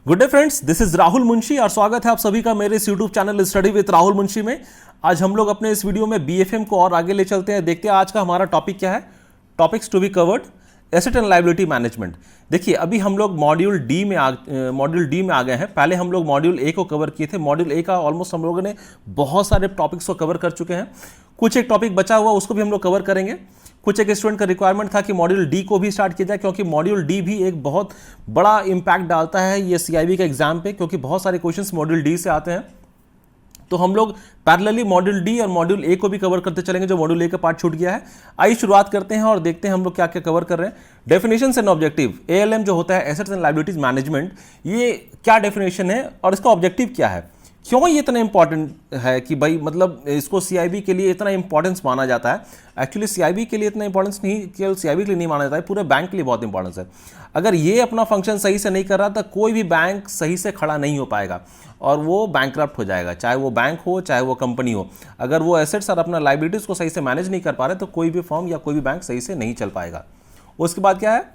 Good day friends, this is Rahul Munshi और स्वागत है आप सभी का मेरे इस YouTube channel study with Rahul Munshi में। आज हम लोग अपने इस वीडियो में बीएफएम को और आगे ले चलते हैं। देखते हैं आज का हमारा टॉपिक क्या है। Topics to be covered, asset and liability management. देखिए, अभी हम लोग मॉड्यूल डी में आ गए हैं। पहले हम लोग मॉड्यूल ए को कवर किए थे। मॉड्यूल ए का ऑलमोस्ट हम लोगों ने बहुत सारे टॉपिक्स को कवर कर चुके हैं। कुछ एक टॉपिक बचा हुआ उसको भी हम लोग कवर करेंगे। कुछ एक स्टूडेंट का रिक्वायरमेंट था कि मॉड्यूल डी को भी स्टार्ट किया जाए, क्योंकि मॉड्यूल डी भी एक बहुत बड़ा इंपैक्ट डालता है ये सीआईबी के एग्जाम पे, क्योंकि बहुत सारे क्वेश्चंस मॉड्यूल डी से आते हैं। तो हम लोग पैरेलली मॉड्यूल डी और मॉड्यूल ए को भी कवर करते चलेंगे, जो मॉड्यूल ए का पार्ट छूट गया है। आइए शुरुआत करते हैं और देखते हैं हम लोग क्या क्या कवर कर रहे हैं। डेफिनेशंस एंड ऑब्जेक्टिव, एएलएम जो होता है एसेट्स एंड लायबिलिटीज मैनेजमेंट, ये क्या डेफिनेशन है और इसका ऑब्जेक्टिव क्या है, क्यों ये इतना इंपॉर्टेंट है कि भाई मतलब इसको सीआईबी के लिए इतना इंपॉर्टेंस माना जाता है। एक्चुअली सीआईबी के लिए इतना इंपॉर्टेंस नहीं, केवल सीआईबी के लिए नहीं माना जाता है, पूरे बैंक के लिए बहुत इंपॉर्टेंस है। अगर ये अपना फंक्शन सही से नहीं कर रहा तो कोई भी बैंक सही से खड़ा नहीं हो पाएगा और वो बैंकरप्ट हो जाएगा, चाहे वो बैंक हो चाहे वो कंपनी हो। अगर वो एसेट्स और अपना लायबिलिटीज को सही से मैनेज नहीं कर पा रहे तो कोई भी फर्म या कोई भी बैंक सही से नहीं चल पाएगा। उसके बाद क्या है,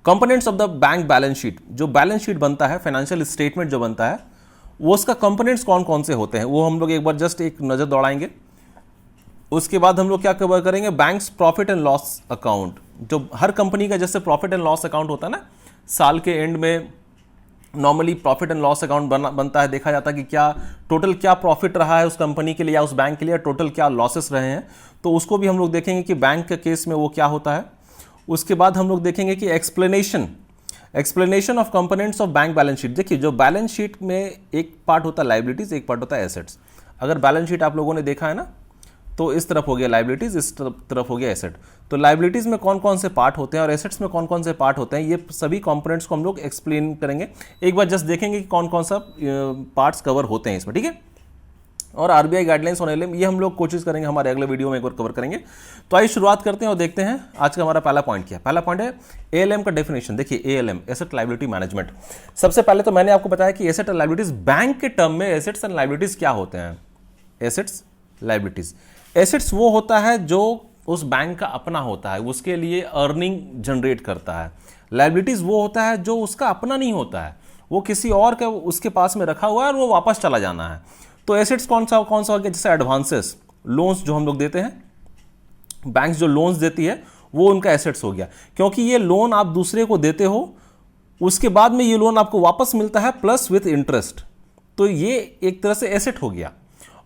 components of the bank balance sheet. जो बैलेंस शीट बनता है, फाइनेंशियल स्टेटमेंट जो बनता है, वो उसका कंपोनेंट्स कौन कौन से होते हैं वो हम लोग एक बार जस्ट एक नज़र दौड़ाएंगे। उसके बाद हम लोग क्या कवर करेंगे, banks profit and loss account. जो हर कंपनी का जैसे प्रॉफिट एंड लॉस अकाउंट होता है ना, साल के एंड में normally profit and loss account बनता है। देखा जाता है कि क्या टोटल क्या प्रॉफिट रहा है उस कंपनी के लिए या उस बैंक के लिए, टोटल क्या लॉसेस रहे हैं। तो उसको भी हम लोग देखेंगे कि बैंक के केस में वो क्या होता है। उसके बाद हम लोग देखेंगे कि explanation of components of bank balance sheet. देखिए, जो बैलेंस शीट में एक पार्ट होता है लायबिलिटीज, एक पार्ट होता है एसेट्स। अगर बैलेंस शीट आप लोगों ने देखा है ना, तो इस तरफ हो गया लायबिलिटीज, इस तरफ हो गया एसेट। तो लायबिलिटीज में कौन कौन से पार्ट होते हैं और एसेट्स में कौन कौन से पार्ट होते हैं, ये सभी कंपोनेंट्स को हम लोग एक्सप्लेन करेंगे। एक बार जस्ट देखेंगे कि कौन कौन सा पार्ट्स कवर होते हैं इसमें, ठीक है। और आरबीआई गाइडलाइंस ऑन एएलएम, ये हम लोग कोशिश करेंगे हमारे अगले वीडियो में एक बार कवर करेंगे। तो आइए शुरुआत करते हैं और देखते हैं आज का हमारा पहला पॉइंट क्या है। पहला पॉइंट है एएलएम का डेफिनेशन। देखिए, एएलएम एसेट लायबिलिटी मैनेजमेंट। सबसे पहले तो मैंने आपको बताया कि एसेट एंड लायबिलिटीज, बैंक के टर्म में एसेट्स एंड लायबिलिटीज क्या होते हैं। एसेट्स लायबिलिटीज, एसेट्स वो होता है जो उस बैंक का अपना होता है, उसके लिए अर्निंग जनरेट करता है। लायबिलिटीज वो होता है जो उसका अपना नहीं होता है, वो किसी और का उसके पास में रखा हुआ है और वो वापस चला जाना है। तो एसेट्स कौन सा हो गया, जैसे एडवांसेस, लोन्स जो हम लोग देते हैं, बैंक्स जो लोन्स देती है वो उनका एसेट्स हो गया, क्योंकि ये लोन आप दूसरे को देते हो, उसके बाद में ये लोन आपको वापस मिलता है प्लस विथ इंटरेस्ट, तो ये एक तरह से एसेट हो गया।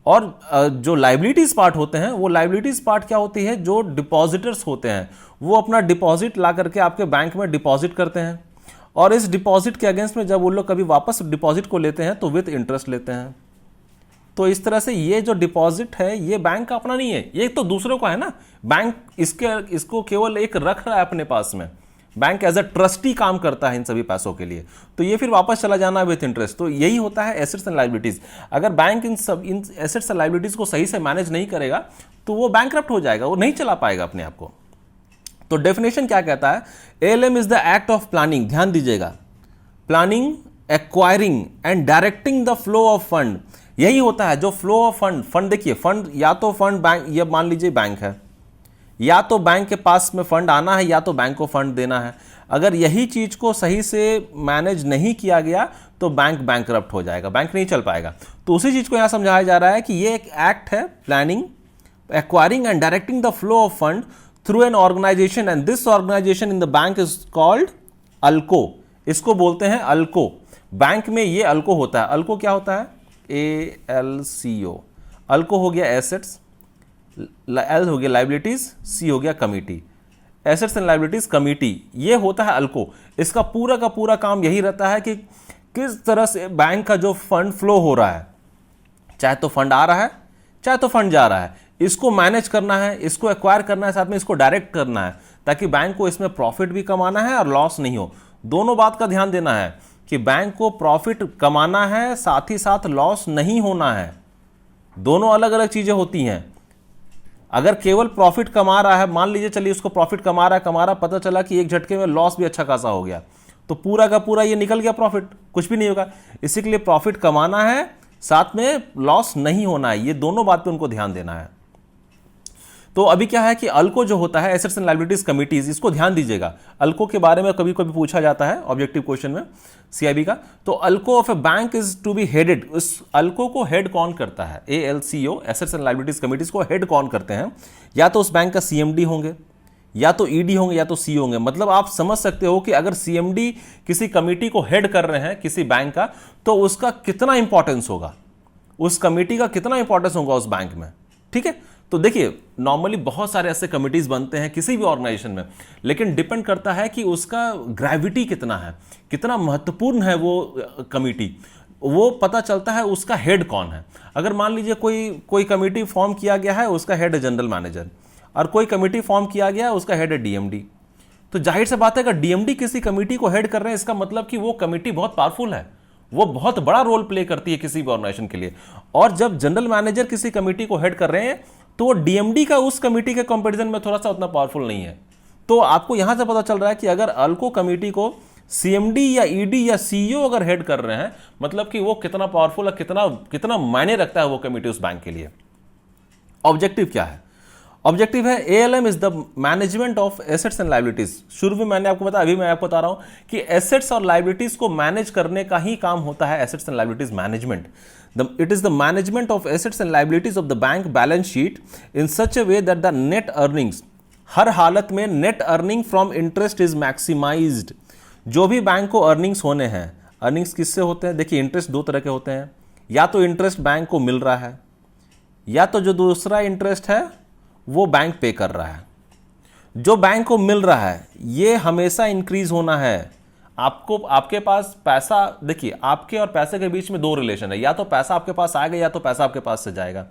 और जो लायबिलिटीज पार्ट होते हैं, वो लायबिलिटीज पार्ट क्या होती है, जो डिपॉजिटर्स होते हैं वो अपना डिपॉजिट ला करके आपके बैंक में डिपॉजिट करते हैं, और इस डिपॉजिट के अगेंस्ट में जब वो लोग कभी वापस डिपॉजिट को लेते हैं तो विथ इंटरेस्ट लेते हैं। तो इस तरह से ये जो डिपॉजिट है ये बैंक का अपना नहीं है, ये तो दूसरों का है ना। बैंक इसको केवल एक रख रहा है अपने पास में, बैंक एज अ ट्रस्टी काम करता है इन सभी पैसों के लिए, तो ये फिर वापस चला जाना विथ इंटरेस्ट। तो यही होता है एसेट्स एंड लायबिलिटीज। अगर bank in assets and liabilities को सही से मैनेज नहीं करेगा तो वो बैंकरप्ट हो जाएगा, वो नहीं चला पाएगा अपने आप को। तो डेफिनेशन क्या कहता है, ALM is the act of planning, ध्यान दीजिएगा, planning, acquiring and directing the flow of fund. यही होता है जो फ्लो ऑफ फंड। देखिए, फंड या तो फंड बैंक, ये मान लीजिए बैंक है, या तो बैंक के पास में फंड आना है या तो बैंक को फंड देना है। अगर यही चीज को सही से मैनेज नहीं किया गया तो बैंक बैंकरप्ट हो जाएगा, बैंक नहीं चल पाएगा। तो उसी चीज को यहां समझाया जा रहा है कि ये एक एक्ट है, planning, acquiring and directing the flow of fund through an organisation, and this organisation in the bank is called ALCO. इसको बोलते हैं अल्को। बैंक में ये अल्को होता है। अल्को क्या होता है, ALCO। अल्को हो गया एसेट्स, एल हो गया लायबिलिटीज, सी हो गया committee. Assets and liabilities committee, ये होता है अल्को। इसका पूरा का पूरा काम यही रहता है कि किस तरह से बैंक का जो फंड फ्लो हो रहा है, चाहे तो फंड आ रहा है चाहे तो फंड जा रहा है, इसको मैनेज करना है, इसको एक्वायर करना है, साथ में इसको डायरेक्ट करना है, ताकि बैंक को इसमें प्रॉफिट भी कमाना है और लॉस नहीं हो। दोनों बात का ध्यान देना है कि बैंक को प्रॉफिट कमाना है, साथ ही साथ लॉस नहीं होना है। दोनों अलग अलग चीजें होती हैं। अगर केवल प्रॉफिट कमा रहा है, मान लीजिए चलिए उसको प्रॉफिट कमा रहा, पता चला कि एक झटके में लॉस भी अच्छा खासा हो गया, तो पूरा का पूरा ये निकल गया प्रॉफिट, कुछ भी नहीं होगा। इसी के लिए प्रॉफिट कमाना है, साथ में लॉस नहीं होना है, ये दोनों बात पे उनको ध्यान देना है। तो अभी क्या है कि अल्को जो होता है, एसेट्स एंड लायबिलिटीज कमिटीज, इसको ध्यान दीजिएगा। अल्को के बारे में कभी कभी पूछा जाता है ऑब्जेक्टिव क्वेश्चन में सीआईबी का। तो ALCO of a bank is to be headed, उस अल्को को हेड कौन करता है? ALCO, assets and liabilities committees को हेड कौन करते हैं? या तो उस बैंक का CMD होंगे, या तो ED होंगे, या तो CEO होंगे। मतलब आप समझ सकते हो कि अगर CMD किसी कमिटी को हेड कर रहे हैं किसी बैंक का, तो उसका कितना इंपॉर्टेंस होगा, उस कमिटी का कितना इंपॉर्टेंस होगा उस बैंक में। ठीक है, तो देखिए नॉर्मली बहुत सारे ऐसे कमिटीज बनते हैं किसी भी ऑर्गेनाइजेशन में, लेकिन डिपेंड करता है कि उसका ग्रेविटी कितना है, कितना महत्वपूर्ण है वो कमिटी, वो पता चलता है उसका हेड कौन है। अगर मान लीजिए कोई कमिटी फॉर्म किया गया है, उसका हेड है जनरल मैनेजर, और कोई कमिटी फॉर्म किया गया है, उसका हेड है DMD, तो जाहिर सी बात है अगर DMD किसी कमिटी को हेड कर रहे हैं, इसका मतलब कि वो कमिटी बहुत पावरफुल है, वो बहुत बड़ा रोल प्ले करती है किसी भी ऑर्गेनाइजेशन के लिए। और जब जनरल मैनेजर किसी कमिटी को हेड कर रहे हैं, तो वो DMD का उस कमिटी के कंपैरिजन में थोड़ा सा उतना पावरफुल नहीं है। तो आपको यहां से पता चल रहा है कि अगर अल्को कमिटी को CMD या ED या CEO अगर हेड कर रहे हैं, मतलब कि वो कितना पावरफुल है, कितना मायने रखता है वो कमिटी उस बैंक के लिए। ऑब्जेक्टिव क्या है? ऑब्जेक्टिव है ALM is the management of assets and liabilities. शुरू में मैंने आपको बताया, अभी मैं आपको बता रहा हूं कि एसेट्स और लायबिलिटीज को मैनेज करने का ही काम होता है assets and liabilities management. It is the management of assets and liabilities of the bank balance sheet in such a way that the net earnings, हर हालत में net earning from interest is maximised. जो भी bank को earnings होने हैं, earnings किससे होते हैं? देखिए इंटरेस्ट दो तरह के होते हैं, या तो इंटरेस्ट बैंक को मिल रहा है, या तो जो दूसरा इंटरेस्ट है वो बैंक पे कर रहा है। जो बैंक को मिल रहा है ये हमेशा इंक्रीज होना है। आपके पास पैसा, देखिए आपके और पैसे के बीच में दो रिलेशन है, या तो पैसा आपके पास आएगा या तो पैसा आपके पास से जाएगा।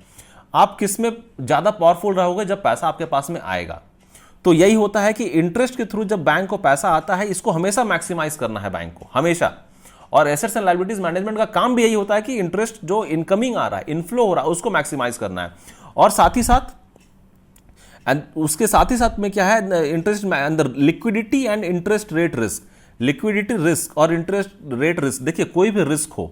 आप किस में ज्यादा पावरफुल रहोगे? जब पैसा आपके पास में आएगा। तो यही होता है कि इंटरेस्ट के थ्रू जब बैंक को पैसा आता है, इसको हमेशा मैक्सिमाइज करना है बैंक को, हमेशा। और एसेट्स एंड लायबिलिटीज मैनेजमेंट का काम भी यही होता है कि इंटरेस्ट जो इनकमिंग आ रहा है, इनफ्लो हो रहा है, उसको मैक्सिमाइज करना है। और साथ ही साथ उसके साथ ही साथ में क्या है, इंटरेस्ट में अंदर liquidity and interest rate risk, liquidity risk और इंटरेस्ट रेट रिस्क। देखिए कोई भी रिस्क हो,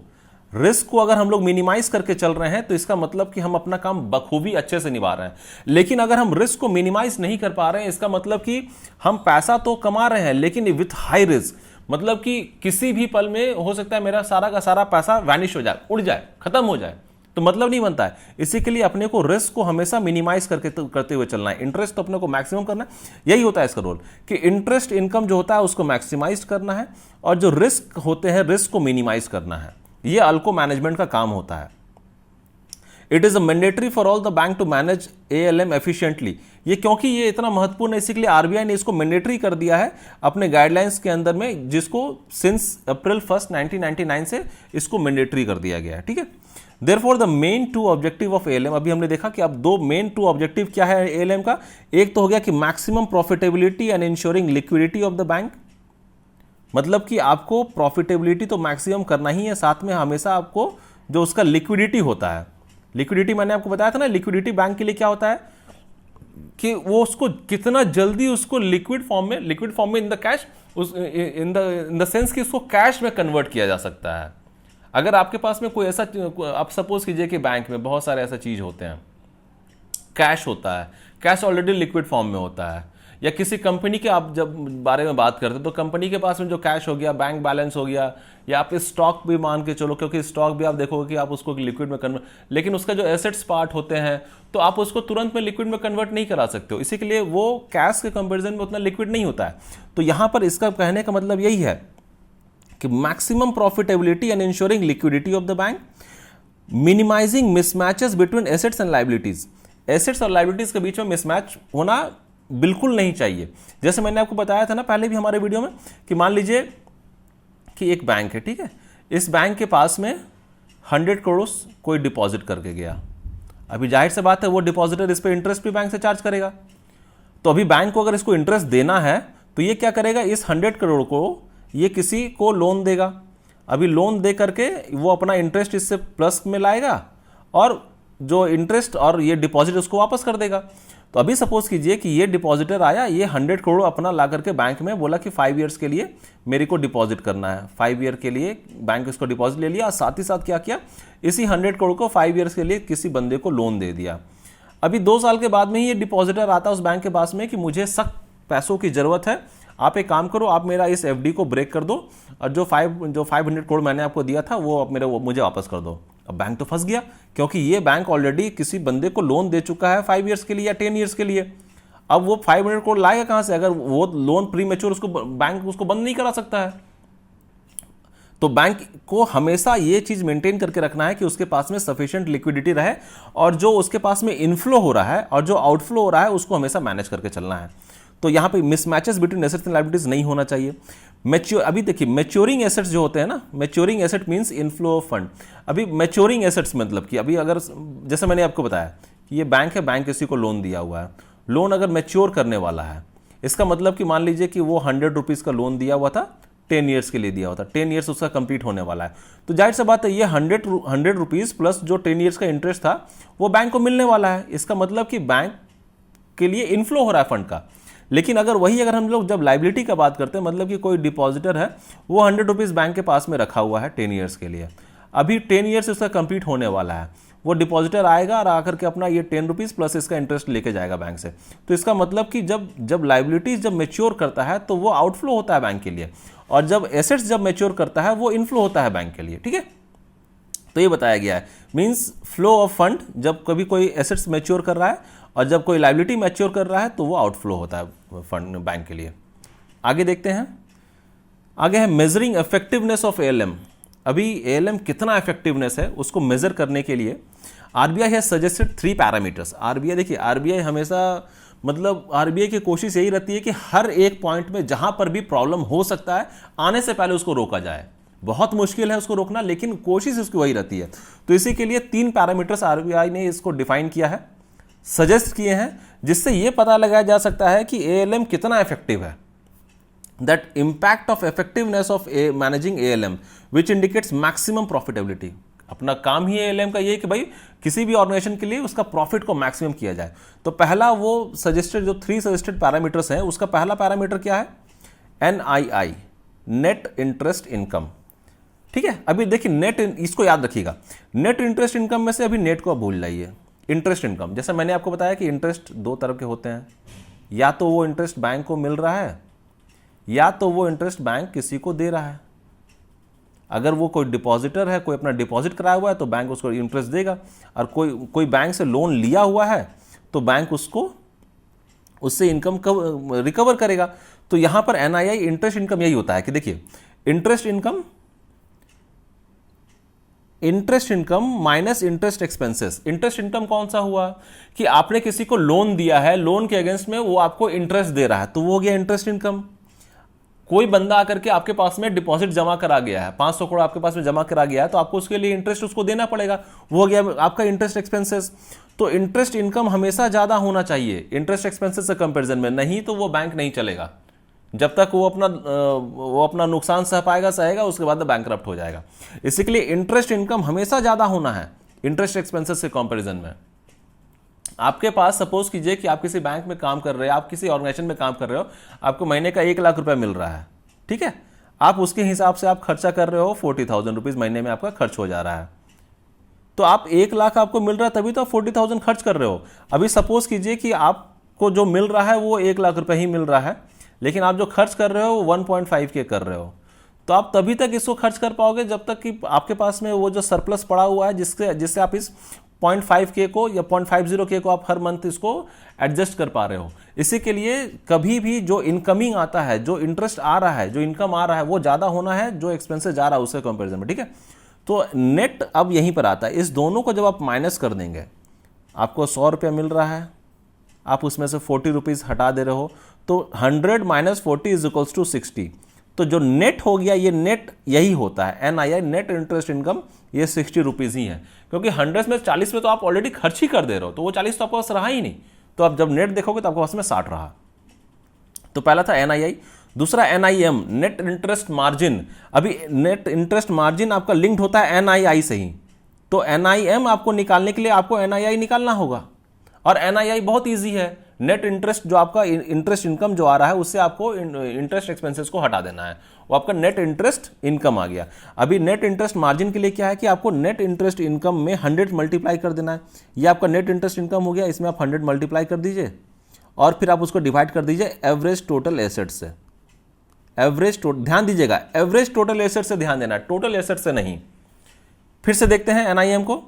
रिस्क को अगर हम लोग मिनिमाइज करके चल रहे हैं तो इसका मतलब कि हम अपना काम बखूबी अच्छे से निभा रहे हैं। लेकिन अगर हम रिस्क को मिनिमाइज नहीं कर पा रहे हैं, इसका मतलब कि हम पैसा तो कमा रहे हैं लेकिन विथ हाई रिस्क, मतलब कि किसी भी पल में हो सकता है मेरा सारा का सारा पैसा वैनिश हो जाए, उड़ जाए, खत्म हो जाए, तो मतलब नहीं बनता है। इसी के लिए अपने को रिस्क को हमेशा मिनिमाइज करते हुए चलना है। इंटरेस्ट तो अपने को मैक्सिमम करना है, यही होता है इसका रोल, कि इंटरेस्ट इनकम जो होता है उसको मैक्सिमाइज करना है, और जो रिस्क होते हैं रिस्क को मिनिमाइज करना है। ये अल्को मैनेजमेंट का काम होता है। It is a mandatory for all the bank to manage ALM efficiently. ये क्योंकि ये इतना महत्वपूर्ण है, इसी के लिए RBI ने इसको मैंडेटरी कर दिया है अपने गाइडलाइंस के अंदर में, जिसको सिंस अप्रैल 1 1999 से इसको मैंडेटरी कर दिया गया है। ठीक है, Therefore the main two objective of ALM, अभी हमने देखा कि अब दो मेन टू ऑब्जेक्टिव क्या है ALM का। एक तो हो गया कि maximum profitability and ensuring liquidity of the bank, मतलब कि आपको प्रॉफिटेबिलिटी तो मैक्सिमम करना ही है, साथ में हमेशा आपको जो उसका लिक्विडिटी होता है, लिक्विडिटी मैंने आपको बताया था ना, लिक्विडिटी बैंक के लिए क्या होता है कि वो उसको कितना जल्दी उसको लिक्विड फॉर्म में in the cash, in the sense कि उसको कैश में कन्वर्ट किया जा सकता है। अगर आपके पास में कोई ऐसा, आप सपोज कीजिए कि बैंक में बहुत सारे ऐसा चीज होते हैं, कैश होता है, कैश ऑलरेडी लिक्विड फॉर्म में होता है, या किसी कंपनी के आप जब बारे में बात करते हैं तो कंपनी के पास में जो कैश हो गया, बैंक बैलेंस हो गया, या आप स्टॉक भी मान के चलो, क्योंकि स्टॉक भी आप देखोगे कि आप उसको लिक्विड में कन्वर्ट, लेकिन उसका जो एसेट्स पार्ट होते हैं तो आप उसको तुरंत में लिक्विड में कन्वर्ट नहीं करा सकते हो, इसी के लिए वो कैश के कंपेरिजन में उतना लिक्विड नहीं होता है। तो यहां पर इसका कहने का मतलब यही है कि maximum profitability and ensuring liquidity of the bank, minimising mismatches between assets and liabilities. Assets और लायबिलिटीज के बीच में मिसमैच होना बिल्कुल नहीं चाहिए। जैसे मैंने आपको बताया था ना पहले भी हमारे वीडियो में, कि मान लीजिए कि एक बैंक है, ठीक है, इस बैंक के पास में 100 करोड़ कोई डिपॉजिट करके गया। अभी जाहिर से बात है वो डिपॉजिटर इस पर इंटरेस्ट भी बैंक से चार्ज करेगा। तो अभी बैंक को अगर इसको इंटरेस्ट देना है तो ये क्या करेगा, इस 100 करोड़ को ये किसी को लोन देगा। अभी लोन दे करके वो अपना इंटरेस्ट इससे प्लस में लाएगा, और जो इंटरेस्ट और ये डिपॉजिट उसको वापस कर देगा। तो अभी सपोज कीजिए कि ये डिपॉजिटर आया, ये 100 करोड़ अपना ला करके बैंक में बोला कि 5 ईयर्स के लिए मेरे को डिपॉजिट करना है। 5 ईयर के लिए बैंक इसको डिपॉजिट ले लिया, साथ ही साथ क्या किया, इसी 100 करोड़ को 5 ईयर्स के लिए किसी बंदे को लोन दे दिया। अभी 2 साल के बाद में ही ये डिपॉजिटर आता है उस बैंक के पास में कि मुझे सख्त पैसों की ज़रूरत है, आप एक काम करो, आप मेरा इस एफडी को ब्रेक कर दो और जो 500 करोड़ मैंने आपको दिया था वो मुझे वापस कर दो। अब बैंक तो फंस गया, क्योंकि ये बैंक ऑलरेडी किसी बंदे को लोन दे चुका है 5 ईयर्स के लिए या 10 ईयर्स के लिए। अब वो 500 करोड़ लाएगा कहाँ से? अगर वो लोन प्री मैच्योर उसको बैंक उसको बंद नहीं करा सकता है। तो बैंक को हमेशा ये चीज मेंटेन करके रखना है कि उसके पास में सफिशिएंट लिक्विडिटी रहे, और जो उसके पास में इनफ्लो हो रहा है और जो आउटफ्लो हो रहा है उसको हमेशा मैनेज करके चलना है। तो यहां पे मिसमैचेस बिटवीन एसेट्स एंड लायबिलिटीज नहीं होना चाहिए। अभी देखिए मैच्योरिंग एसेट्स जो होते हैं ना, maturing asset means inflow of fund. अभी मैच्योरिंग एसेट्स मतलब कि अभी अगर जैसे मैंने आपको बताया कि ये बैंक है, बैंक किसी को लोन दिया हुआ है, लोन अगर मैच्योर करने वाला है, इसका मतलब कि मान लीजिए कि वो 100 रुपीज का लोन दिया हुआ था, 10 ईयर्स के लिए दिया हुआ था, 10 ईयर्स उसका कंप्लीट होने वाला है, तो जाहिर सा बात है ये 100 रुपीज प्लस जो 10 ईयर्स का इंटरेस्ट था वो बैंक को मिलने वाला है। इसका मतलब कि बैंक के लिए इनफ्लो हो रहा है फंड का। लेकिन अगर हम लोग जब लाइबिलिटी का बात करते हैं, मतलब कि कोई डिपॉजिटर है, वो 100 रुपीज बैंक के पास में रखा हुआ है 10 ईयर्स के लिए, अभी 10 ईयर्स उसका कंप्लीट होने वाला है, वो डिपॉजिटर आएगा और आकर के अपना ये 10 रुपीज प्लस इसका इंटरेस्ट लेके जाएगा बैंक से। तो इसका मतलब कि जब लाइबिलिटीज जब मेच्योर करता है तो वो आउटफ्लो होता है बैंक के लिए, और जब एसेट्स जब मेच्योर करता है वो इनफ्लो होता है बैंक के लिए। ठीक है, तो ये बताया गया है, मींस फ्लो ऑफ फंड जब कभी कोई एसेट्स मैच्योर कर रहा है और जब कोई लायबिलिटी मैच्योर कर रहा है तो वो आउटफ्लो होता है फंड बैंक के लिए। आगे देखते हैं, आगे है मेजरिंग इफेक्टिवनेस ऑफ एएलएम। अभी एएलएम कितना इफेक्टिवनेस है उसको मेजर करने के लिए RBI has suggested 3 parameters. RBI देखिए, आरबीआई हमेशा मतलब आरबीआई की कोशिश यही रहती है कि हर एक पॉइंट में जहां पर भी प्रॉब्लम हो सकता है आने से पहले उसको रोका जाए। बहुत मुश्किल है उसको रोकना, लेकिन कोशिश उसकी वही रहती है। तो इसी के लिए 3 पैरामीटर्स आरबीआई ने इसको डिफाइन किया है, सजेस्ट किए हैं, जिससे यह पता लगाया जा सकता है कि एएलएम कितना इफेक्टिव है। That impact of effectiveness of managing ALM which indicates maximum profitability. अपना काम ही एएलएम का ये है कि भाई किसी भी ऑर्गेनाइजेशन के लिए उसका प्रॉफिट को मैक्सिमम किया जाए। तो पहला वो सजेस्टेड जो 3 सजेस्टेड पैरामीटर्स हैं, उसका पहला पैरामीटर क्या है? NII, net interest income. ठीक है, अभी देखिए इसको याद रखिएगा, नेट इंटरेस्ट इनकम में से अभी नेट को भूल जाइए। इंटरेस्ट इनकम, जैसे मैंने आपको बताया कि इंटरेस्ट 2 तरह के होते हैं, या तो वो इंटरेस्ट बैंक को मिल रहा है या तो वो इंटरेस्ट बैंक किसी को दे रहा है। अगर वो कोई डिपॉजिटर है, कोई अपना डिपॉजिट कराया हुआ है तो बैंक उसको इंटरेस्ट देगा, और कोई बैंक से लोन लिया हुआ है तो बैंक उससे इनकम रिकवर करेगा। तो यहां पर एनआईआई इंटरेस्ट इनकम यही होता है कि देखिए interest income minus interest expenses. Interest income कौन सा हुआ कि आपने किसी को लोन दिया है, लोन के अगेंस्ट में वो आपको इंटरेस्ट दे रहा है, तो वो हो गया इंटरेस्ट इनकम। कोई बंदा आकर के आपके पास में डिपॉजिट जमा करा गया है, 500 करोड़ आपके पास में जमा करा गया है, तो आपको उसके लिए इंटरेस्ट उसको देना पड़ेगा, वो हो गया आपका इंटरेस्ट एक्सपेंसेस। तो इंटरेस्ट इनकम हमेशा ज्यादा होना चाहिए इंटरेस्ट एक्सपेंसेस से कंपेरिजन में, नहीं तो वो बैंक नहीं चलेगा। जब तक वो अपना नुकसान सह पाएगा सहेगा, उसके बाद बैंकरप्ट हो जाएगा। इसी के लिए इंटरेस्ट इनकम हमेशा ज्यादा होना है इंटरेस्ट एक्सपेंसेस से कंपैरिजन में। आपके पास सपोज कीजिए कि आप किसी बैंक में काम कर रहे हैं, आप किसी ऑर्गेनाइजेशन में काम कर रहे हो, आपको महीने का 1 लाख रुपया मिल रहा है, ठीक है, आप उसके हिसाब से आप खर्चा कर रहे हो, 40,000 रुपीज महीने में आपका खर्च हो जा रहा है। तो आप 1 लाख आपको मिल रहा है तभी तो आप 40,000 खर्च कर रहे हो। अभी सपोज कीजिए कि आपको जो मिल रहा है वो 1 लाख रुपए ही मिल रहा है, लेकिन आप जो खर्च कर रहे हो वो 1.5K कर रहे हो, तो आप तभी तक इसको खर्च कर पाओगे जब तक कि आपके पास में वो जो सरप्लस पड़ा हुआ है जिससे आप इस 0.5K को या 0.50K को आप हर मंथ इसको एडजस्ट कर पा रहे हो। इसी के लिए कभी भी जो इनकमिंग आता है, जो इंटरेस्ट आ रहा है, जो इनकम आ रहा है, वो ज्यादा होना है जो एक्सपेंसेस जा रहा है उसके कंपेरिजन में। ठीक है, तो नेट अब यहीं पर आता है। इस दोनों को जब आप माइनस कर देंगे, आपको 100 रुपया मिल रहा है, आप उसमें से 40 रुपीज हटा दे रहे हो, तो 100 माइनस 40 इज इक्वल्स टू 60। तो जो नेट हो गया, ये नेट यही होता है, एनआईआई नेट इंटरेस्ट इनकम, ये 60 रुपीज ही है, क्योंकि 100 में 40 में तो आप ऑलरेडी खर्च ही कर दे रहे हो, तो वो 40 तो आपके पास रहा ही नहीं। तो आप जब नेट देखोगे तो आपके पास में 60 रहा। तो पहला था एनआईआई। दूसरा एनआईएम, नेट इंटरेस्ट मार्जिन। अभी नेट इंटरेस्ट मार्जिन आपका लिंक्ड होता है एनआईआई से ही, तो एनआईएम आपको निकालने के लिए आपको एनआईआई निकालना होगा, और एनआईआई बहुत ईजी है। नेट इंटरेस्ट जो आपका इंटरेस्ट इनकम जो आ रहा है उससे आपको इंटरेस्ट एक्सपेंसेस को हटा देना है, वो आपका नेट इंटरेस्ट इनकम आ गया। अभी नेट इंटरेस्ट मार्जिन के लिए क्या है कि आपको नेट इंटरेस्ट इनकम में 100 मल्टीप्लाई कर देना है। ये आपका नेट इंटरेस्ट इनकम हो गया, इसमें आप 100 मल्टीप्लाई कर दीजिए और फिर आप उसको डिवाइड कर दीजिए एवरेज टोटल एसेट्स से। ध्यान दीजिएगा, एवरेज टोटल एसेट से ध्यान देना, टोटल एसेट से नहीं। फिर से देखते हैं एनआईएम को,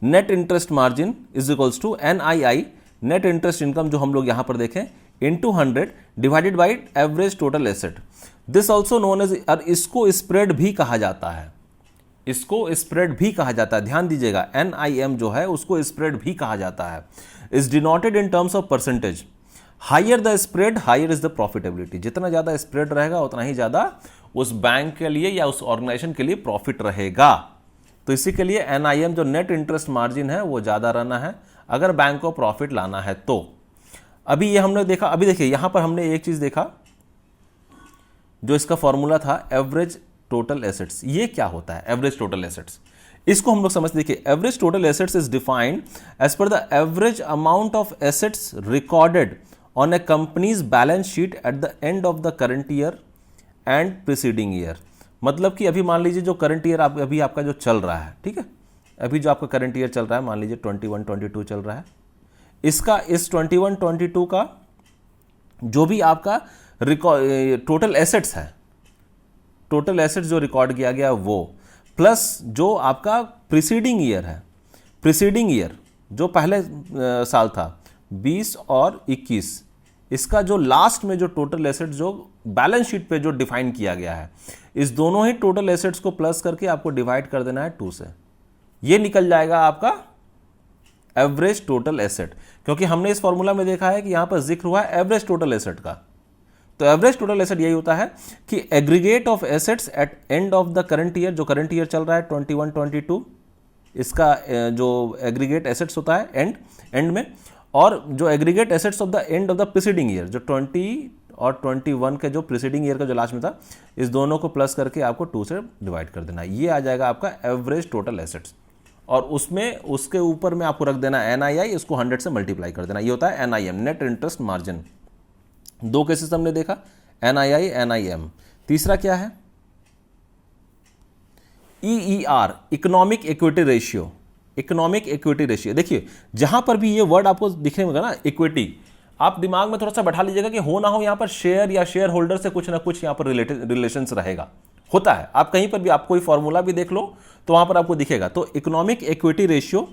net interest margin is equals to NII, net interest income जो हम लोग यहां पर देखें, into 100 divided by average total asset. This also known as, और इसको स्प्रेड भी कहा जाता है, इसको स्प्रेड भी कहा जाता है। ध्यान दीजिएगा, एनआईएम जो है उसको स्प्रेड भी कहा जाता है। Is denoted in terms of percentage, higher the spread higher is the profitability. जितना ज्यादा स्प्रेड रहेगा उतना ही ज्यादा उस बैंक के लिए या उस ऑर्गेनाइजेशन के लिए प्रॉफिट रहेगा। तो इसी के लिए एनआईएम जो नेट इंटरेस्ट मार्जिन है वो ज्यादा रहना है अगर बैंक को प्रॉफिट लाना है तो। अभी ये हमने देखा, अभी देखिए यहां पर हमने एक चीज देखा, जो इसका फॉर्मूला था एवरेज टोटल एसेट्स। ये क्या होता है एवरेज टोटल एसेट्स, इसको हम लोग समझ, देखिए average total assets is defined as per the average amount of assets recorded on a company's balance sheet at the end of the current year and preceding year. मतलब कि अभी मान लीजिए जो करंट ईयर अभी आपका जो चल रहा है, ठीक है, अभी जो आपका करंट ईयर चल रहा है, मान लीजिए 21-22 चल रहा है, इसका इस 21-22 का जो भी आपका टोटल एसेट्स है, टोटल एसेट्स जो रिकॉर्ड किया गया वो, प्लस जो आपका प्रीसीडिंग ईयर है, प्रीसीडिंग ईयर जो पहले साल था 20 और 21, इसका जो लास्ट में जो टोटल एसेट्स जो बैलेंस शीट पे जो डिफाइन किया गया है, इस दोनों ही टोटल एसेट्स को प्लस करके आपको डिवाइड कर देना है 2 से। ये निकल जाएगा आपका एवरेज टोटल एसेट, क्योंकि हमने इस फॉर्मूला में देखा है कि यहां पर जिक्र हुआ है एवरेज टोटल एसेट का। तो एवरेज टोटल एसेट यही होता है कि aggregate of assets at end of the current year, जो करंट ईयर चल रहा है 21-22, इसका जो एग्रीगेट एसेट्स होता है एंड में, और जो aggregate assets of the end of the preceding year, जो 20 और 21 के जो प्रीसीडिंग ईयर का जो लास्ट में था, इस दोनों को प्लस करके आपको 2 से डिवाइड कर देना। ये आ जाएगा आपका एवरेज टोटल एसेट्स, और उसमें उसके ऊपर में आपको रख देना एनआईआई, इसको 100 से मल्टीप्लाई कर देना। ये होता है NIM, net interest margin. 2 cases हमने देखा, एनआईआई, एनआईएम। तीसरा क्या है, EER, economic equity ratio. Economic equity ratio, देखिए जहां पर भी ये वर्ड आपको दिखने में ना इक्विटी, आप दिमाग में थोड़ा सा बैठा लीजिएगा कि हो ना हो यहां पर शेयर या शेयर होल्डर से कुछ ना कुछ यहां पर रिलेशंस रहेगा, होता है। आप कहीं पर भी आप कोई फॉर्मूला भी देख लो तो वहां पर आपको दिखेगा। तो economic equity ratio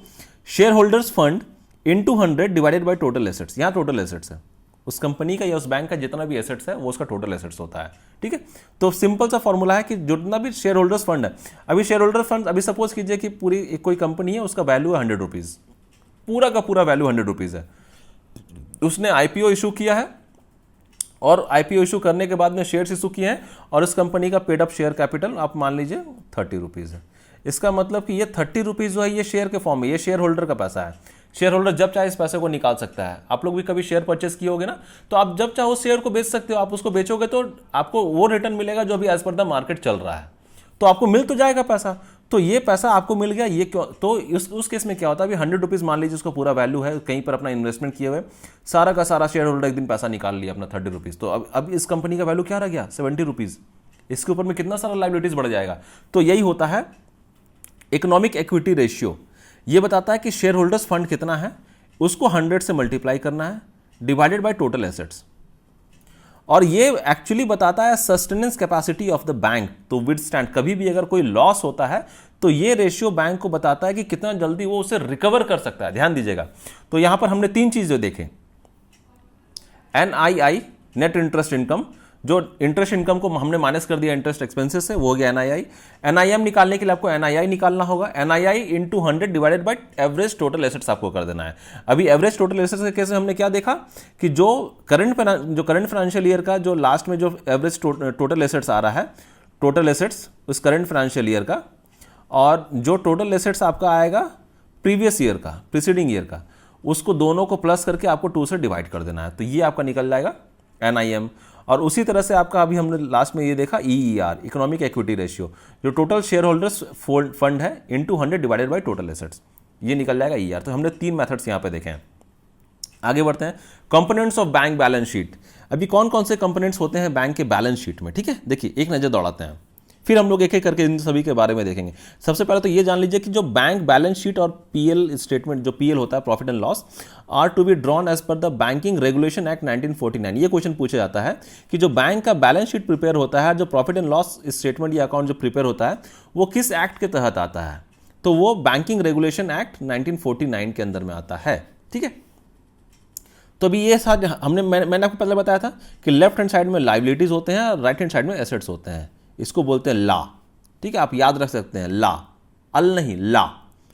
share holders fund into 100 divided by total assets. यहां टोटल एसेट्स है उस कंपनी का या उस बैंक का जितना भी एसेट्स है वो उसका टोटल एसेट्स होता है, ठीक है। तो सिंपल सा फॉर्मूला है कि जितना भी शेयर होल्डर्स फंड है, अभी शेयर होल्डर फंड, अभी सपोज कीजिए कि पूरी कोई कंपनी है, उसका वैल्यू है 100 रुपीज, पूरा का पूरा वैल्यू 100 रुपीज है। उसने आईपीओ इशू किया है और आईपीओ इशू करने के बाद में शेयर्स इशू किए हैं और इस कंपनी का पेड अप शेयर कैपिटल आप मान लीजिए 30 रुपीज है। इसका मतलब कि ये 30 रुपीज जो है ये शेयर के फॉर्म में, ये शेयर होल्डर का पैसा है। शेयर होल्डर जब चाहे इस पैसे को निकाल सकता है। आप लोग भी कभी शेयर परचेस किए होगे ना, तो आप जब चाहो शेयर को बेच सकते हो। आप उसको बेचोगे तो आपको वो रिटर्न मिलेगा जो भी एज पर द मार्केट चल रहा है, तो आपको मिल तो जाएगा पैसा। तो ये पैसा आपको मिल गया, ये क्यों? तो उस केस में क्या होता है, अभी 100 रुपीज मान लीजिए उसका पूरा वैल्यू है, कहीं पर अपना इन्वेस्टमेंट किए हुए, सारा का सारा शेयर होल्डर एक दिन पैसा निकाल लिया अपना 30 रुपीज, तो अब इस कंपनी का वैल्यू क्या रह गया, 70 रुपीज। इसके ऊपर में कितना सारा लाइबिलिटीज बढ़ जाएगा। तो यही होता है इकोनॉमिक इक्विटी रेशियो। ये बताता है कि शेयर होल्डर्स फंड कितना है, उसको 100 से मल्टीप्लाई करना है डिवाइडेड बाय टोटल एसेट्स, और ये एक्चुअली बताता है sustenance capacity of the bank to withstand. कभी भी अगर कोई लॉस होता है तो ये रेशियो बैंक को बताता है कि कितना जल्दी वो उसे रिकवर कर सकता है। ध्यान दीजिएगा, तो यहां पर हमने 3 चीजें देखे, एनआईआई नेट इंटरेस्ट इनकम, जो इंटरेस्ट इनकम को हमने माइनस कर दिया इंटरेस्ट एक्सपेंसेस से, वो हो गया एनआईआई। एनआईएम निकालने के लिए आपको एनआईआई निकालना होगा, NII into 100 divided by average total assets आपको कर देना है। अभी एवरेज टोटल एसेट्स के केस में हमने क्या देखा कि जो करंट फाइनेंशियल ईयर का जो लास्ट में जो एवरेज टोटल एसेट्स आ रहा है, टोटल एसेट्स उस करंट फाइनेंशियल ईयर का, और जो टोटल एसेट्स आपका आएगा प्रीवियस ईयर का, प्रीसीडिंग ईयर का, उसको दोनों को प्लस करके आपको 2 से डिवाइड कर देना है। तो ये आपका निकल जाएगा एनआईएम। और उसी तरह से आपका अभी हमने लास्ट में ये देखा ईईआर, इकोनॉमिक इक्विटी रेशियो, जो टोटल शेयर होल्डर्स फंड है into 100 divided by total assets, ये निकल जाएगा ईईआर। तो हमने 3 मेथड्स यहाँ पे देखे हैं। आगे बढ़ते हैं, components of bank balance sheet. अभी कौन कौन से कंपोनेंट्स होते हैं बैंक के बैलेंस शीट में, ठीक है, देखिए एक नज़र दौड़ाते हैं, फिर हम लोग एक एक करके इन सभी के बारे में देखेंगे। सबसे पहले तो ये जान लीजिए कि जो बैंक बैलेंस शीट और पीएल स्टेटमेंट, जो पीएल होता है profit and loss, are to be drawn as per the banking regulation act 1949। ये क्वेश्चन पूछा जाता है कि जो बैंक का बैलेंस शीट प्रिपेयर होता है, जो प्रॉफिट एंड लॉस स्टेटमेंट या अकाउंट जो प्रिपेयर होता है, वो किस एक्ट के तहत आता है, तो वो बैंकिंग रेगुलेशन एक्ट 1949 के अंदर में आता है, ठीक है। तो अभी ये साथ मैंने आपको पहले बताया था कि लेफ्ट हैंड साइड में लाइबिलिटीज होते हैं और राइट हैंड साइड में एसेट्स होते हैं, इसको बोलते हैं ला, ठीक है, आप याद रख सकते हैं, ला, अल नहीं, ला,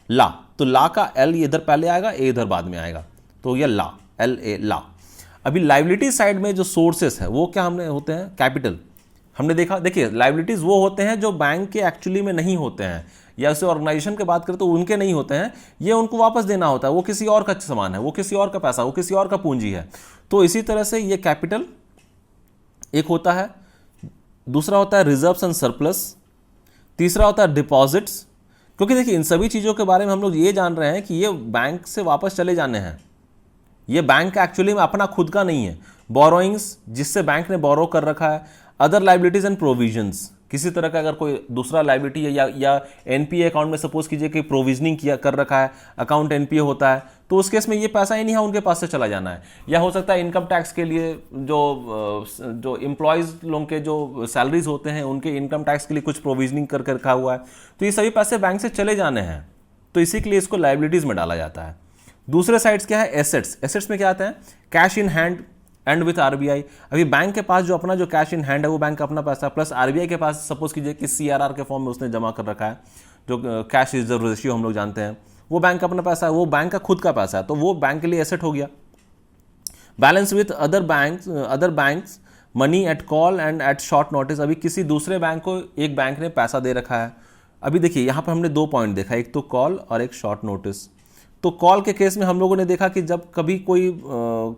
ला, तो ला का एल इधर पहले आएगा, ए इधर बाद में आएगा, तो ये ला, एल ए, ला। अभी लाइबिलिटी साइड में जो सोर्सेस है वो क्या हमने होते हैं, कैपिटल, हमने देखा, देखिए लाइबिलिटीज वो होते हैं जो बैंक के एक्चुअली में नहीं होते हैं, या उसे ऑर्गेनाइजेशन की बात करें तो उनके नहीं होते हैं, ये उनको वापस देना होता है, वो किसी और का सामान है, वो किसी और का पैसा, वो किसी और का पूंजी है। तो इसी तरह से ये कैपिटल एक होता है, दूसरा होता है रिजर्व्स एंड सरप्लस, तीसरा होता है डिपॉजिट्स, क्योंकि देखिए इन सभी चीज़ों के बारे में हम लोग ये जान रहे हैं कि ये बैंक से वापस चले जाने हैं, ये बैंक का एक्चुअली में अपना खुद का नहीं है। बोरोइंग्स, जिससे बैंक ने बोरो कर रखा है, अदर लाइबिलिटीज एंड प्रोविजंस, किसी तरह का अगर कोई दूसरा लाइबिलिटी है या एनपीए अकाउंट में सपोज कीजिए कि प्रोविजनिंग किया कर रखा है, अकाउंट एनपीए होता है, तो उस केस में ये पैसा ही नहीं है, उनके पास से चला जाना है। या हो सकता है इनकम टैक्स के लिए जो एम्प्लॉयज़ लोगों के जो सैलरीज होते हैं उनके इनकम टैक्स के लिए कुछ प्रोविजनिंग कर रखा हुआ है, तो ये सभी पैसे बैंक से चले जाने हैं, तो इसी के लिए इसको लाइबिलिटीज़ में डाला जाता है। दूसरे साइड्स क्या है, एसेट्स। एसेट्स में क्या आता है, cash in hand and with RBI. अभी बैंक के पास जो अपना जो कैश इन हैंड है वो बैंक का अपना पैसा, प्लस आरबीआई के पास सपोज कीजिए कि सीआरआर के फॉर्म में उसने जमा कर रखा है, जो कैश रिजर्व रेशियो हम लोग जानते हैं, वो बैंक का अपना पैसा है, वो बैंक का खुद का पैसा है, तो वो बैंक के लिए एसेट हो गया। Balance with other banks money at call and at short notice. अभी किसी दूसरे बैंक को एक बैंक ने पैसा दे रखा है। अभी देखिए यहाँ पर हमने दो पॉइंट देखा, एक तो कॉल और एक शॉर्ट नोटिस। तो कॉल के केस में हम लोगों ने देखा कि जब कभी कोई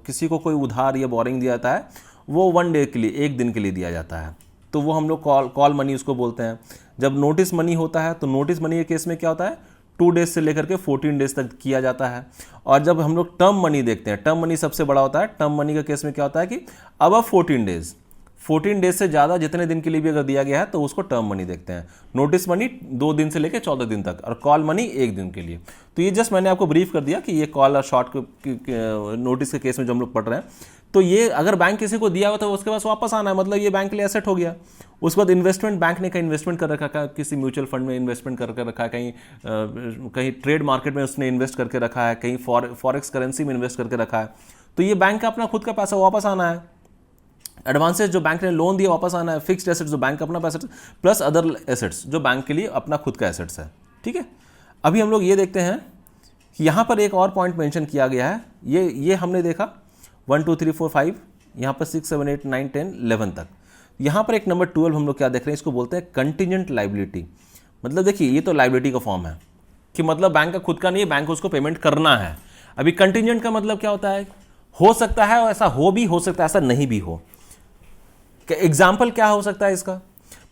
किसी को कोई उधार या बोरिंग दिया जाता है, वो 1 डे के लिए, एक दिन के लिए दिया जाता है, तो वो हम लोग कॉल मनी उसको बोलते हैं। जब नोटिस मनी होता है तो नोटिस मनी के केस में क्या होता है, 2 डेज से लेकर के 14 डेज तक किया जाता है। और जब हम लोग टर्म मनी देखते हैं, टर्म मनी सबसे बड़ा होता है। टर्म मनी के केस में क्या होता है कि अब 14 डेज से ज़्यादा जितने दिन के लिए भी अगर दिया गया है तो उसको टर्म मनी देखते हैं। नोटिस मनी 2 दिन से लेकर 14 दिन तक, और कॉल मनी 1 दिन के लिए। तो ये जस्ट मैंने आपको ब्रीफ कर दिया कि ये कॉल और शॉर्ट नोटिस के केस में जो हम लोग पढ़ रहे हैं, तो ये अगर बैंक किसी को दिया हुआ तो उसके पास वापस आना है, मतलब ये बैंक के लिए एसेट हो गया। उसके बाद इन्वेस्टमेंट, बैंक ने कहीं इन्वेस्टमेंट कर रखा है, किसी म्यूचुअल फंड में इन्वेस्टमेंट करके रखा है, कहीं ट्रेड मार्केट में उसने इन्वेस्ट करके रखा है, कहीं फॉरेक्स करेंसी में इन्वेस्ट करके रखा है, तो ये बैंक का अपना खुद का पैसा वापस आना है। एडवांसेस जो बैंक ने लोन दिया वापस आना है। फिक्स्ड एसेट्स जो बैंक का अपना पैसा, प्लस अदर एसेट्स जो बैंक के लिए अपना खुद का एसेट्स है, ठीक है। अभी हम लोग ये देखते हैं कि यहाँ पर एक और पॉइंट मेंशन किया गया है, ये हमने देखा 1 2 3 4 5, यहाँ पर 6 7 8 9 10 11 तक। यहाँ पर एक नंबर 12 हम लोग क्या देख रहे हैं, इसको बोलते हैं कंटिजेंट लाइबिलिटी। मतलब देखिए ये तो लाइबिलिटी का फॉर्म है कि मतलब बैंक का खुद का नहीं है, बैंक को उसको पेमेंट करना है। अभी कंटिजेंट का मतलब क्या होता है, हो सकता है ऐसा हो भी, हो सकता है ऐसा नहीं भी हो। एग्जाम्पल क्या हो सकता है इसका,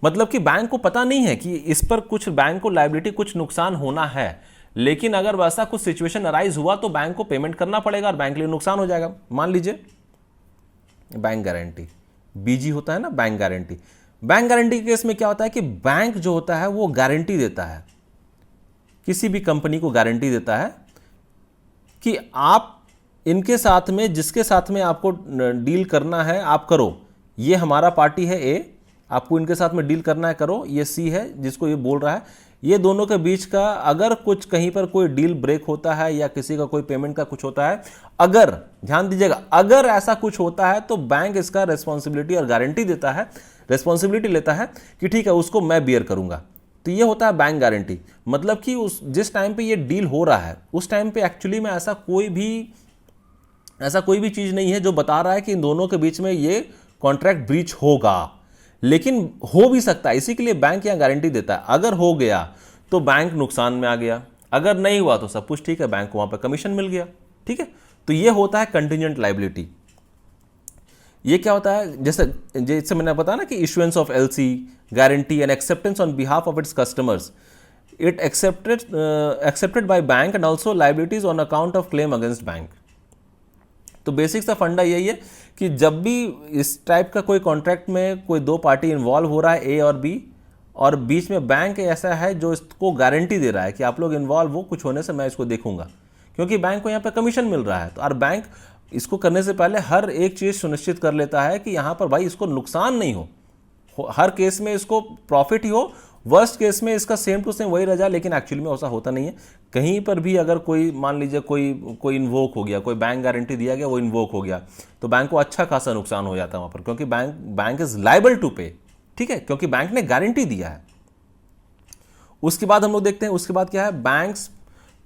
मतलब कि बैंक को पता नहीं है कि इस पर कुछ बैंक को लायबिलिटी कुछ नुकसान होना है, लेकिन अगर वैसा कुछ सिचुएशन अराइज हुआ तो बैंक को पेमेंट करना पड़ेगा और बैंक के लिए नुकसान हो जाएगा। मान लीजिए बैंक गारंटी, बीजी होता है ना, बैंक गारंटी। बैंक गारंटी के केस में क्या होता है कि बैंक जो होता है वो गारंटी देता है, किसी भी कंपनी को गारंटी देता है कि आप इनके साथ में, जिसके साथ में आपको डील करना है आप करो। ये हमारा पार्टी है ए, आपको इनके साथ में डील करना है करो। ये सी है जिसको ये बोल रहा है। ये दोनों के बीच का अगर कुछ कहीं पर कोई डील ब्रेक होता है या किसी का कोई पेमेंट का कुछ होता है, अगर ध्यान दीजिएगा, अगर ऐसा कुछ होता है तो बैंक इसका रेस्पॉन्सिबिलिटी और गारंटी देता है, रेस्पॉन्सिबिलिटी लेता है कि ठीक है उसको मैं बियर करूंगा। तो ये होता है बैंक गारंटी। मतलब कि जिस टाइम पे ये डील हो रहा है उस टाइम पे एक्चुअली में ऐसा कोई भी चीज नहीं है जो बता रहा है कि इन दोनों के बीच में ये कॉन्ट्रैक्ट ब्रीच होगा, लेकिन हो भी सकता है, इसी के लिए बैंक यहाँ गारंटी देता है। अगर हो गया तो बैंक नुकसान में आ गया, अगर नहीं हुआ तो सब कुछ ठीक है, बैंक को वहां पर कमीशन मिल गया, ठीक है। तो ये होता है कंटिजेंट लायबिलिटी। ये क्या होता है, जैसे मैंने बताया ना कि issuance of LC, guarantee and acceptance on behalf of its customers, it accepted by bank and also liabilities on account of claim against bank. तो बेसिक सा फंडा यही है कि जब भी इस टाइप का कोई कॉन्ट्रैक्ट में कोई दो पार्टी इन्वॉल्व हो रहा है, ए और बी, और बीच में बैंक ऐसा है जो इसको गारंटी दे रहा है कि आप लोग इन्वॉल्व हो, कुछ होने से मैं इसको देखूंगा, क्योंकि बैंक को यहाँ पे कमीशन मिल रहा है। तो और बैंक इसको करने से पहले हर एक चीज़ सुनिश्चित कर लेता है कि यहाँ पर भाई इसको नुकसान नहीं हो, हर केस में इसको प्रॉफिट ही हो, वर्स्ट केस में इसका सेम टू सेम वही रह जाए। लेकिन एक्चुअली में ऐसा होता नहीं है। कहीं पर भी अगर कोई मान लीजिए कोई इन्वोक हो गया, कोई बैंक गारंटी दिया गया, वो इन्वोक हो गया, तो बैंक को अच्छा खासा नुकसान हो जाता है वहाँ पर, क्योंकि बैंक इज लायबल टू पे, ठीक है, क्योंकि बैंक ने गारंटी दिया है। उसके बाद हम लोग देखते हैं, उसके बाद क्या है, banks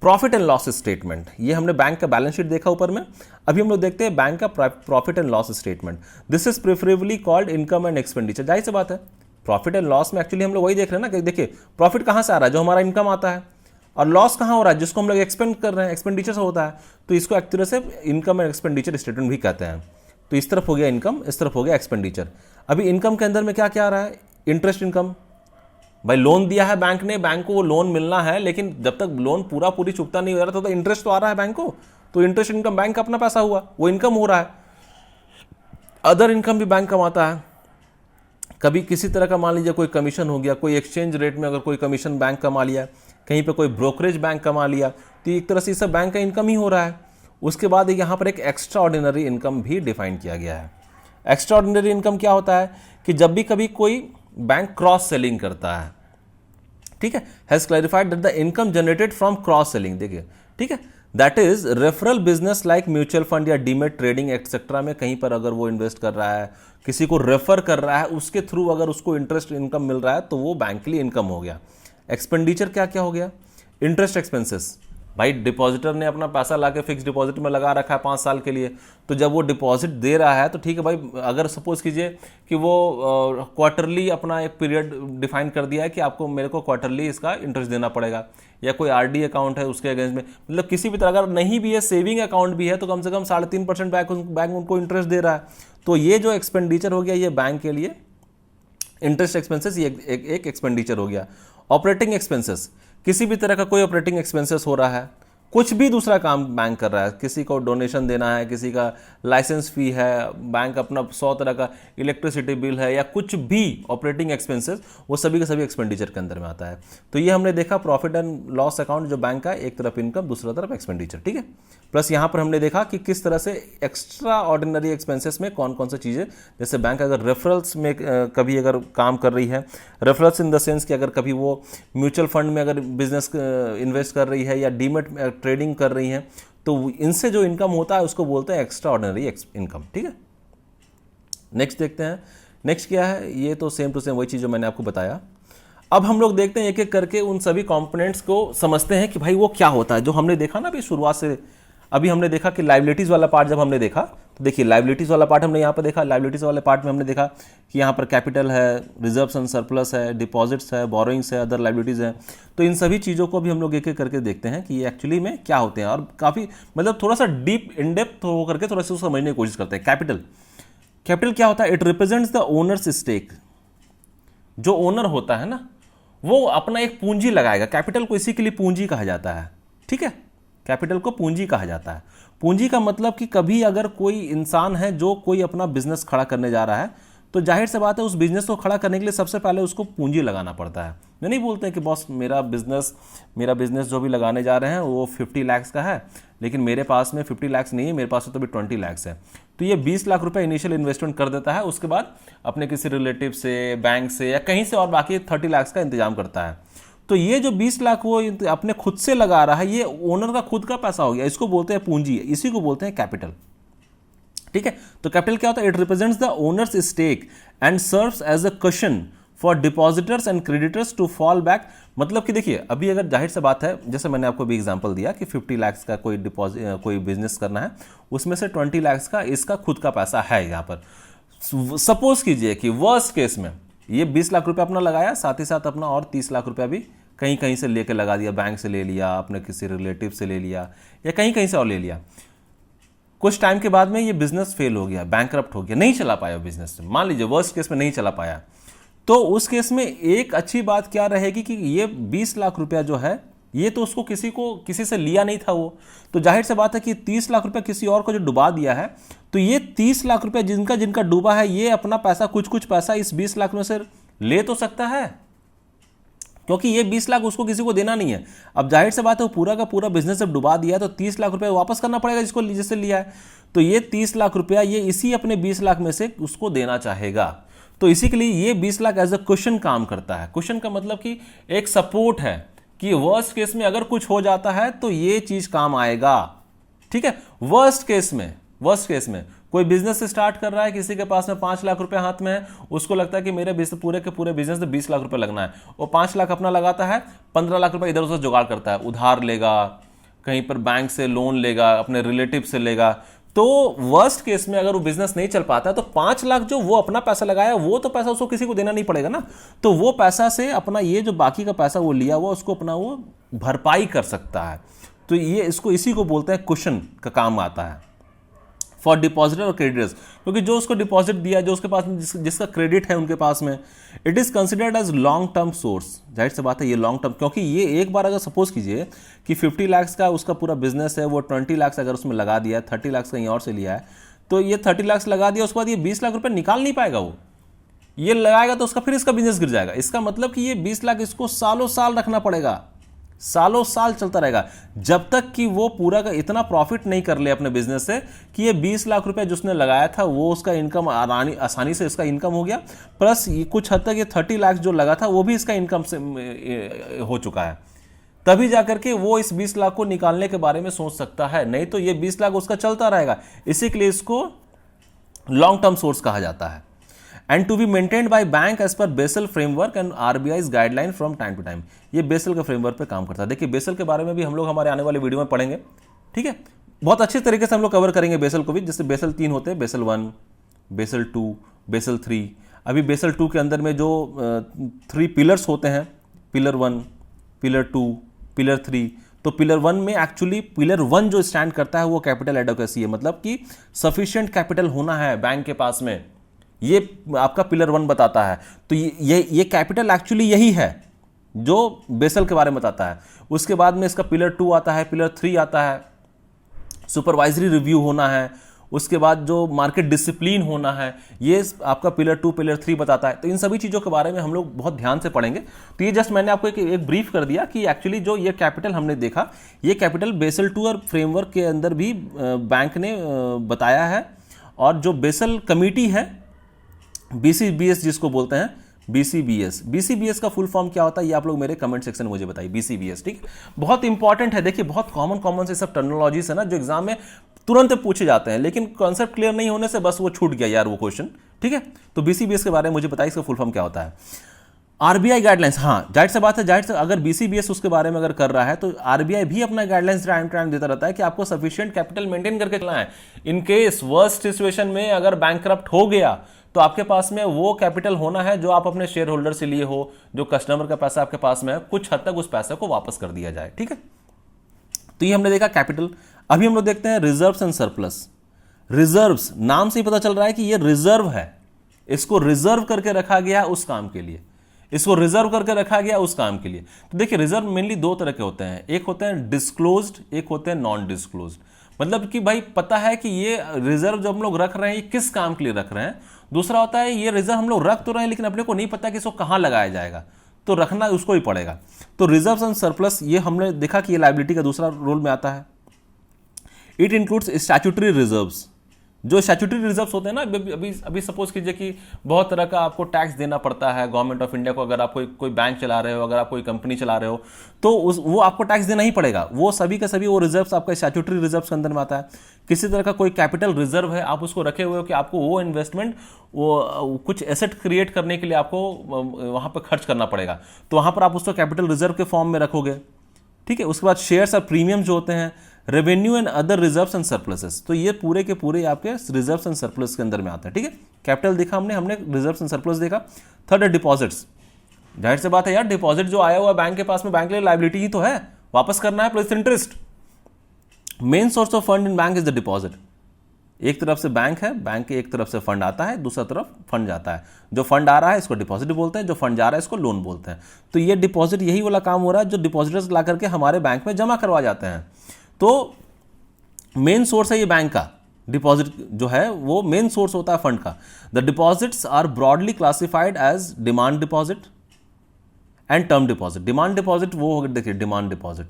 profit and loss statement. ये हमने बैंक का बैलेंस शीट देखा ऊपर में, अभी हम लोग देखते हैं बैंक का profit and loss statement. This is preferably called income and expenditure. जाहिर सी बात है, प्रॉफिट एंड लॉस में एक्चुअली हम लोग वही देख रहे हैं ना कि देखिए प्रॉफिट कहां से आ रहा है, जो हमारा इनकम आता है, और लॉस कहां हो रहा है, जिसको हम लोग एक्सपेंड कर रहे हैं, एक्सपेंडिचर से होता है। तो इसको एक तरह से इनकम एंड एक्सपेंडिचर स्टेटमेंट भी कहते हैं। तो इस तरफ हो गया इनकम, इस तरफ हो गया एक्सपेंडिचर। अभी इनकम के अंदर में क्या क्या आ रहा है, इंटरेस्ट इनकम। भाई लोन दिया है बैंक ने, बैंक को वो लोन मिलना है, लेकिन जब तक लोन पूरी चुकता नहीं हो रहा तो इंटरेस्ट तो आ रहा है बैंक को, तो इंटरेस्ट इनकम बैंक का अपना पैसा हुआ, वो इनकम हो रहा है। अदर इनकम भी बैंक कमाता है। कभी किसी तरह का मान लीजिए कोई कमीशन हो गया, कोई एक्सचेंज रेट में अगर कोई कमीशन बैंक कमा लिया, कहीं पे कोई ब्रोकरेज बैंक कमा लिया, तो एक तरह से सब बैंक का इनकम ही हो रहा है। उसके बाद यहाँ पर एक एक्स्ट्रा ऑर्डिनरी इनकम भी डिफाइन किया गया है। एक्स्ट्रा ऑर्डिनरी इनकम क्या होता है कि जब भी कभी कोई बैंक क्रॉस सेलिंग करता है, ठीक है, has clarified that the income generated from cross selling, देखिए, ठीक है, that is referral business like mutual fund या डीमेट ट्रेडिंग एक्सेट्रा में कहीं पर अगर वो इन्वेस्ट कर रहा है, किसी को रेफर कर रहा है, उसके थ्रू अगर उसको इंटरेस्ट इनकम मिल रहा है, तो वो बैंक के लिए इनकम हो गया। एक्सपेंडिचर क्या क्या हो गया, इंटरेस्ट एक्सपेंसेस। भाई डिपॉजिटर ने अपना पैसा लाके फिक्स डिपॉजिट में लगा रखा है 5 साल के लिए, तो जब वो डिपॉजिट दे रहा है तो ठीक है भाई, अगर सपोज कीजिए कि वो क्वार्टरली अपना एक पीरियड डिफाइन कर दिया है कि आपको मेरे को क्वार्टरली इसका इंटरेस्ट देना पड़ेगा, या कोई आरडी अकाउंट है उसके अगेंस्ट में, मतलब किसी भी तरह अगर नहीं भी है, सेविंग अकाउंट भी है, तो कम से कम 3.5% बैंक उनको इंटरेस्ट दे रहा है। तो ये जो एक्सपेंडिचर हो गया, ये बैंक के लिए इंटरेस्ट एक्सपेंसेस, ये एक एक्सपेंडिचर हो गया। ऑपरेटिंग एक्सपेंसेस, किसी भी तरह का कोई ऑपरेटिंग एक्सपेंसेस हो रहा है, कुछ भी दूसरा काम बैंक कर रहा है, किसी को डोनेशन देना है, किसी का लाइसेंस फी है, बैंक अपना 100 तरह का इलेक्ट्रिसिटी बिल है, या कुछ भी ऑपरेटिंग एक्सपेंसेस, वो सभी का सभी एक्सपेंडिचर के अंदर में आता है। तो ये हमने देखा प्रॉफिट एंड लॉस अकाउंट जो बैंक का, एक तरफ इनकम, दूसरा तरफ एक्सपेंडिचर, ठीक है। प्लस यहाँ पर हमने देखा कि किस तरह से एक्स्ट्रा ऑर्डिनरी एक्सपेंसेस में कौन कौन सी चीज़ें, जैसे बैंक अगर रेफरल्स में कभी अगर काम कर रही है, रेफरल्स इन द सेंस कि अगर कभी वो म्यूचुअल फंड में अगर बिजनेस इन्वेस्ट कर रही है या डीमेट ट्रेडिंग कर रही हैं, तो इनसे जो इनकम होता है उसको बोलते हैं एक्स्ट्रा ऑर्डिनरी इनकम, ठीक है। नेक्स्ट देखते हैं, नेक्स्ट क्या है, ये तो सेम टू सेम वही चीज़ जो मैंने आपको बताया। अब हम लोग देखते हैं एक एक करके उन सभी कंपोनेंट्स को समझते हैं कि भाई वो क्या होता है। जो हमने देखा ना अभी शुरुआत से, अभी हमने देखा कि लाइबिलिटीज़ वाला पार्ट जब हमने देखा, तो देखिए लाइबिलिटीज़ वाला पार्ट हमने यहाँ पर देखा। लाइबिलिटीज़ वाले पार्ट में हमने देखा कि यहाँ पर कैपिटल है, रिजर्व्स एंड सरप्लस है, डिपॉजिट्स है, बोरोइंग्स है, अदर लाइबिलिटीज़ है। तो इन सभी चीज़ों को भी हम लोग एक एक करके देखते हैं कि ये एक्चुअली में क्या होते हैं, और काफ़ी मतलब थोड़ा सा डीप इन डेप्थ हो करके थोड़ा सा समझने की कोशिश करते हैं। कैपिटल क्या होता है, it represents the owner's stake. जो ओनर होता है ना, वो अपना एक पूंजी लगाएगा। कैपिटल को इसी के लिए पूंजी कहा जाता है, ठीक है, कैपिटल को पूंजी कहा जाता है। पूंजी का मतलब कि कभी अगर कोई इंसान है जो कोई अपना बिजनेस खड़ा करने जा रहा है, तो जाहिर सी बात है उस बिजनेस को खड़ा करने के लिए सबसे पहले उसको पूंजी लगाना पड़ता है। ये नहीं बोलते हैं कि बॉस मेरा बिजनेस जो भी लगाने जा रहे हैं वो 50 लाख का है, लेकिन मेरे पास में 50 लाख नहीं है, मेरे पास तो भी 20 लाख है। तो ये 20 लाख रुपए इनिशियल इन्वेस्टमेंट कर देता है, उसके बाद अपने किसी रिलेटिव से, बैंक से या कहीं से और बाकी 30 लाख का इंतजाम करता है। तो ये जो 20 लाख वो अपने खुद से लगा रहा है, ये ओनर का खुद का पैसा हो गया, इसको बोलते हैं पूंजी, इसी को बोलते हैं कैपिटल, ठीक है। तो कैपिटल क्या होता है, it represents the owner's stake and serves as a question for depositors and creditors to fall back. मतलब कि देखिए अभी अगर जाहिर सी बात है, जैसे मैंने आपको भी एग्जांपल दिया कि 50 लाख का कोई बिजनेस करना है, उसमें से 20 लाख का इसका खुद का पैसा है। यहाँ पर सपोज कीजिए कि वर्स्ट केस में ये 20 लाख रुपए अपना लगाया, साथ ही साथ अपना और 30 लाख रुपया भी कहीं कहीं से लेके लगा दिया, बैंक से ले लिया, अपने किसी रिलेटिव से ले लिया, या कहीं कहीं से और ले लिया। कुछ टाइम के बाद में ये बिजनेस फेल हो गया, बैंकरप्ट हो गया, नहीं चला पाया बिजनेस, मान लीजिए वर्स्ट केस में नहीं चला पाया, तो उस केस में एक अच्छी बात क्या रहेगी कि ये 20 लाख रुपया जो है ये तो उसको किसी से लिया नहीं था वो, तो जाहिर सी बात है कि 30 लाख रुपए किसी और को जो डुबा दिया है, तो ये 30 लाख रुपए जिनका जिनका डूबा है, ये अपना पैसा कुछ पैसा इस 20 लाख में से ले तो सकता है, क्योंकि ये 20 लाख उसको किसी को देना नहीं है। अब जाहिर सी बात है वो पूरा का पूरा बिजनेस जब डुबा दिया तो 30 लाख रुपए वापस करना पड़ेगा जिससे लिया है, तो ये 30 लाख रुपया ये इसी अपने 20 लाख में से उसको देना चाहेगा। तो इसी के लिए ये 20 लाख एज अ क्वेश्चन काम करता है। क्वेश्चन का मतलब कि एक सपोर्ट है कि वर्स्ट केस में अगर कुछ हो जाता है तो ये चीज काम आएगा, ठीक है। वर्स्ट केस में कोई बिजनेस स्टार्ट कर रहा है, किसी के पास में 5 लाख रुपए हाथ में है, उसको लगता है कि मेरे पूरे के पूरे बिजनेस में 20 लाख रुपए लगना है, वो 5 लाख अपना लगाता है, 15 लाख रुपए इधर उधर जुगाड़ करता है, उधार लेगा, कहीं पर बैंक से लोन लेगा, अपने रिलेटिव से लेगा। तो वर्स्ट केस में अगर वो बिजनेस नहीं चल पाता है तो 5 लाख जो वो अपना पैसा लगाया वो तो पैसा उसको किसी को देना नहीं पड़ेगा ना, तो वो पैसा से अपना ये जो बाकी का पैसा वो लिया हुआ उसको अपना वो भरपाई कर सकता है। तो ये इसी को बोलते हैं क्वेश्चन का काम आता है फॉर डिपॉजिटर और क्रेडिटर्स, क्योंकि जो उसको डिपॉजिट दिया, जो उसके पास में जिसका क्रेडिट है उनके पास में, it is considered as long term source. जाहिर सी बात है ये लॉन्ग टर्म, क्योंकि ये एक बार अगर सपोज कीजिए कि 50 लाख का उसका पूरा बिजनेस है, वो 20 लाख अगर उसमें लगा दिया है, 30 लाख कहीं और से लिया है, तो ये 30 लाख लगा दिया, उसके बाद ये 20 लाख रुपए निकाल नहीं पाएगा वो, ये लगाएगा तो उसका फिर इसका बिजनेस गिर जाएगा। इसका मतलब कि ये 20 लाख इसको सालों साल रखना पड़ेगा, सालों साल चलता रहेगा, जब तक कि वो पूरा का इतना प्रॉफिट नहीं कर ले अपने बिजनेस से कि ये 20 लाख रुपए जिसने लगाया था वो उसका इनकम आसानी से इसका इनकम हो गया, प्लस कुछ हद तक ये 30 लाख जो लगा था वो भी इसका इनकम से हो चुका है, तभी जाकर के वो इस 20 लाख को निकालने के बारे में सोच सकता है, नहीं तो ये 20 लाख उसका चलता रहेगा। इसी के लिए इसको लॉन्ग टर्म सोर्स कहा जाता है। And to be maintained by bank as per Basel framework and RBI guideline from time to time. ये बेसल के फ्रेमवर्क पे काम करता है। देखिए बेसल के बारे में भी हम लोग हमारे आने वाले वीडियो में पढ़ेंगे, ठीक है, बहुत अच्छे तरीके से हम लोग कवर करेंगे बेसल को भी। जैसे बेसल 3 होते हैं, बेसल 1, बेसल 2, बेसल 3। अभी बेसल 2 के अंदर में जो 3 पिलर्स होते हैं, पिलर 1, पिलर 2, पिलर 3, तो पिलर 1 में एक्चुअली पिलर 1 जो स्टैंड करता है वो कैपिटल एडोकेसी है, मतलब कि सफिशिएंट कैपिटल होना है बैंक के पास में, ये आपका पिलर 1 बताता है। तो ये कैपिटल एक्चुअली यही है जो बेसल के बारे में बताता है। उसके बाद में इसका पिलर 2 आता है, पिलर 3 आता है, सुपरवाइजरी रिव्यू होना है, उसके बाद जो मार्केट डिसिप्लिन होना है, ये आपका पिलर 2 पिलर 3 बताता है। तो इन सभी चीज़ों के बारे में हम लोग बहुत ध्यान से पढ़ेंगे। तो ये जस्ट मैंने आपको एक ब्रीफ कर दिया कि एक्चुअली जो ये कैपिटल हमने देखा, ये कैपिटल बेसल 2 और फ्रेमवर्क के अंदर भी बैंक ने बताया है। और जो बेसल कमिटी है, BCBS जिसको बोलते हैं, BCBS का फुल फॉर्म क्या होता है ये आप लोग मेरे कमेंट सेक्शन में मुझे बताइए। BCBS, ठीक, बहुत इंपॉर्टेंट है। देखिए बहुत कॉमन से सब टर्मिनोलॉजीज है ना जो एग्जाम में तुरंत पूछे जाते हैं, लेकिन कॉन्सेप्ट क्लियर नहीं होने से बस वो छूट गया यार वो क्वेश्चन, ठीक है। तो BCBS के बारे में मुझे बताइए इसका फुल फॉर्म क्या होता है। आरबीआई गाइडलाइंस, हाँ जाहिर सी बात है, जाहिर से अगर BCBS उसके बारे में अगर कर रहा है तो आरबीआई भी अपना गाइडलाइंस टाइम देता रहता है कि आपको सफिशिएंट कैपिटल मेंटेन करके चलना है। इन केस वर्स्ट सिचुएशन में अगर बैंकरप्ट हो गया तो आपके पास में वो कैपिटल होना है जो आप अपने शेयर होल्डर से लिए हो, जो कस्टमर का पैसा आपके पास में है, कुछ हद तक उस पैसे को वापस कर दिया जाए, ठीक है। तो ये हमने देखा कैपिटल। अभी हम लोग देखते हैं रिजर्व्स एंड सरप्लस। रिजर्व्स, नाम से ही पता चल रहा है कि ये रिजर्व है, इसको रिजर्व करके रखा गया उस काम के लिए, इसको रिजर्व करके रखा गया उस काम के लिए। तो देखिए रिजर्व मेनली 2 तरह के होते हैं, एक होते हैं डिस्क्लोज्ड, एक होते हैं नॉन डिस्क्लोज्ड। मतलब कि भाई पता है कि ये रिजर्व जो हम लोग रख रहे हैं ये किस काम के लिए रख रहे हैं। दूसरा होता है ये रिजर्व हम लोग रख तो रहे हैं लेकिन अपने को नहीं पता कि इसको कहां लगाया जाएगा, तो रखना उसको ही पड़ेगा। तो रिजर्व्स एंड सरप्लस ये हमने देखा कि ये लायबिलिटी का दूसरा रोल में आता है। It includes statutory reserves. जो स्टैट्यूटरी रिजर्व्स होते हैं ना, अभी सपोज कीजिए कि बहुत तरह का आपको टैक्स देना पड़ता है गवर्नमेंट ऑफ इंडिया को। अगर आप कोई बैंक चला रहे हो, अगर आप कोई कंपनी चला रहे हो, तो वो आपको टैक्स देना ही पड़ेगा। वो सभी के सभी वो रिजर्व्स आपका स्टैट्यूटरी रिजर्व्स के अंदर में आता है। किसी तरह का कोई कैपिटल रिजर्व है, आप उसको रखे हुए हो कि आपको वो इन्वेस्टमेंट, वो कुछ एसेट क्रिएट करने के लिए आपको वहां पर खर्च करना पड़ेगा, तो वहां पर आप उसको कैपिटल रिजर्व के फॉर्म में रखोगे, ठीक है। उसके बाद शेयर्स और प्रीमियम जो होते हैं, revenue and other reserves and surpluses, तो ये पूरे के पूरे आपके रिजर्व्स एंड सरप्लस के अंदर में आते हैं, ठीक है। कैपिटल देखा हमने रिजर्व्स एंड सरप्लस देखा। थर्ड है डिपॉजिट्स। जाहिर सी बात है यार, डिपॉजिट जो आया हुआ बैंक के पास में, बैंक के लिए लायबिलिटी ही तो है, वापस करना है plus interest. Main source of fund in bank is the deposit. एक तरफ से बैंक है, बैंक के एक तरफ से फंड आता है, दूसरा तरफ फंड जाता है। जो फंड आ रहा है इसको डिपॉजिट बोलते हैं, जो फंड जा रहा है इसको लोन बोलते हैं। तो ये डिपॉजिट यही वाला काम हो रहा है जो डिपॉजिटर्स ला करके हमारे बैंक में जमा करवा जाते हैं। तो मेन सोर्स है ये बैंक का, डिपॉजिट जो है वो मेन सोर्स होता है फंड का। The deposits are broadly classified as demand deposit and term deposit. Demand deposit वो हो गया, देखिए डिमांड डिपॉजिट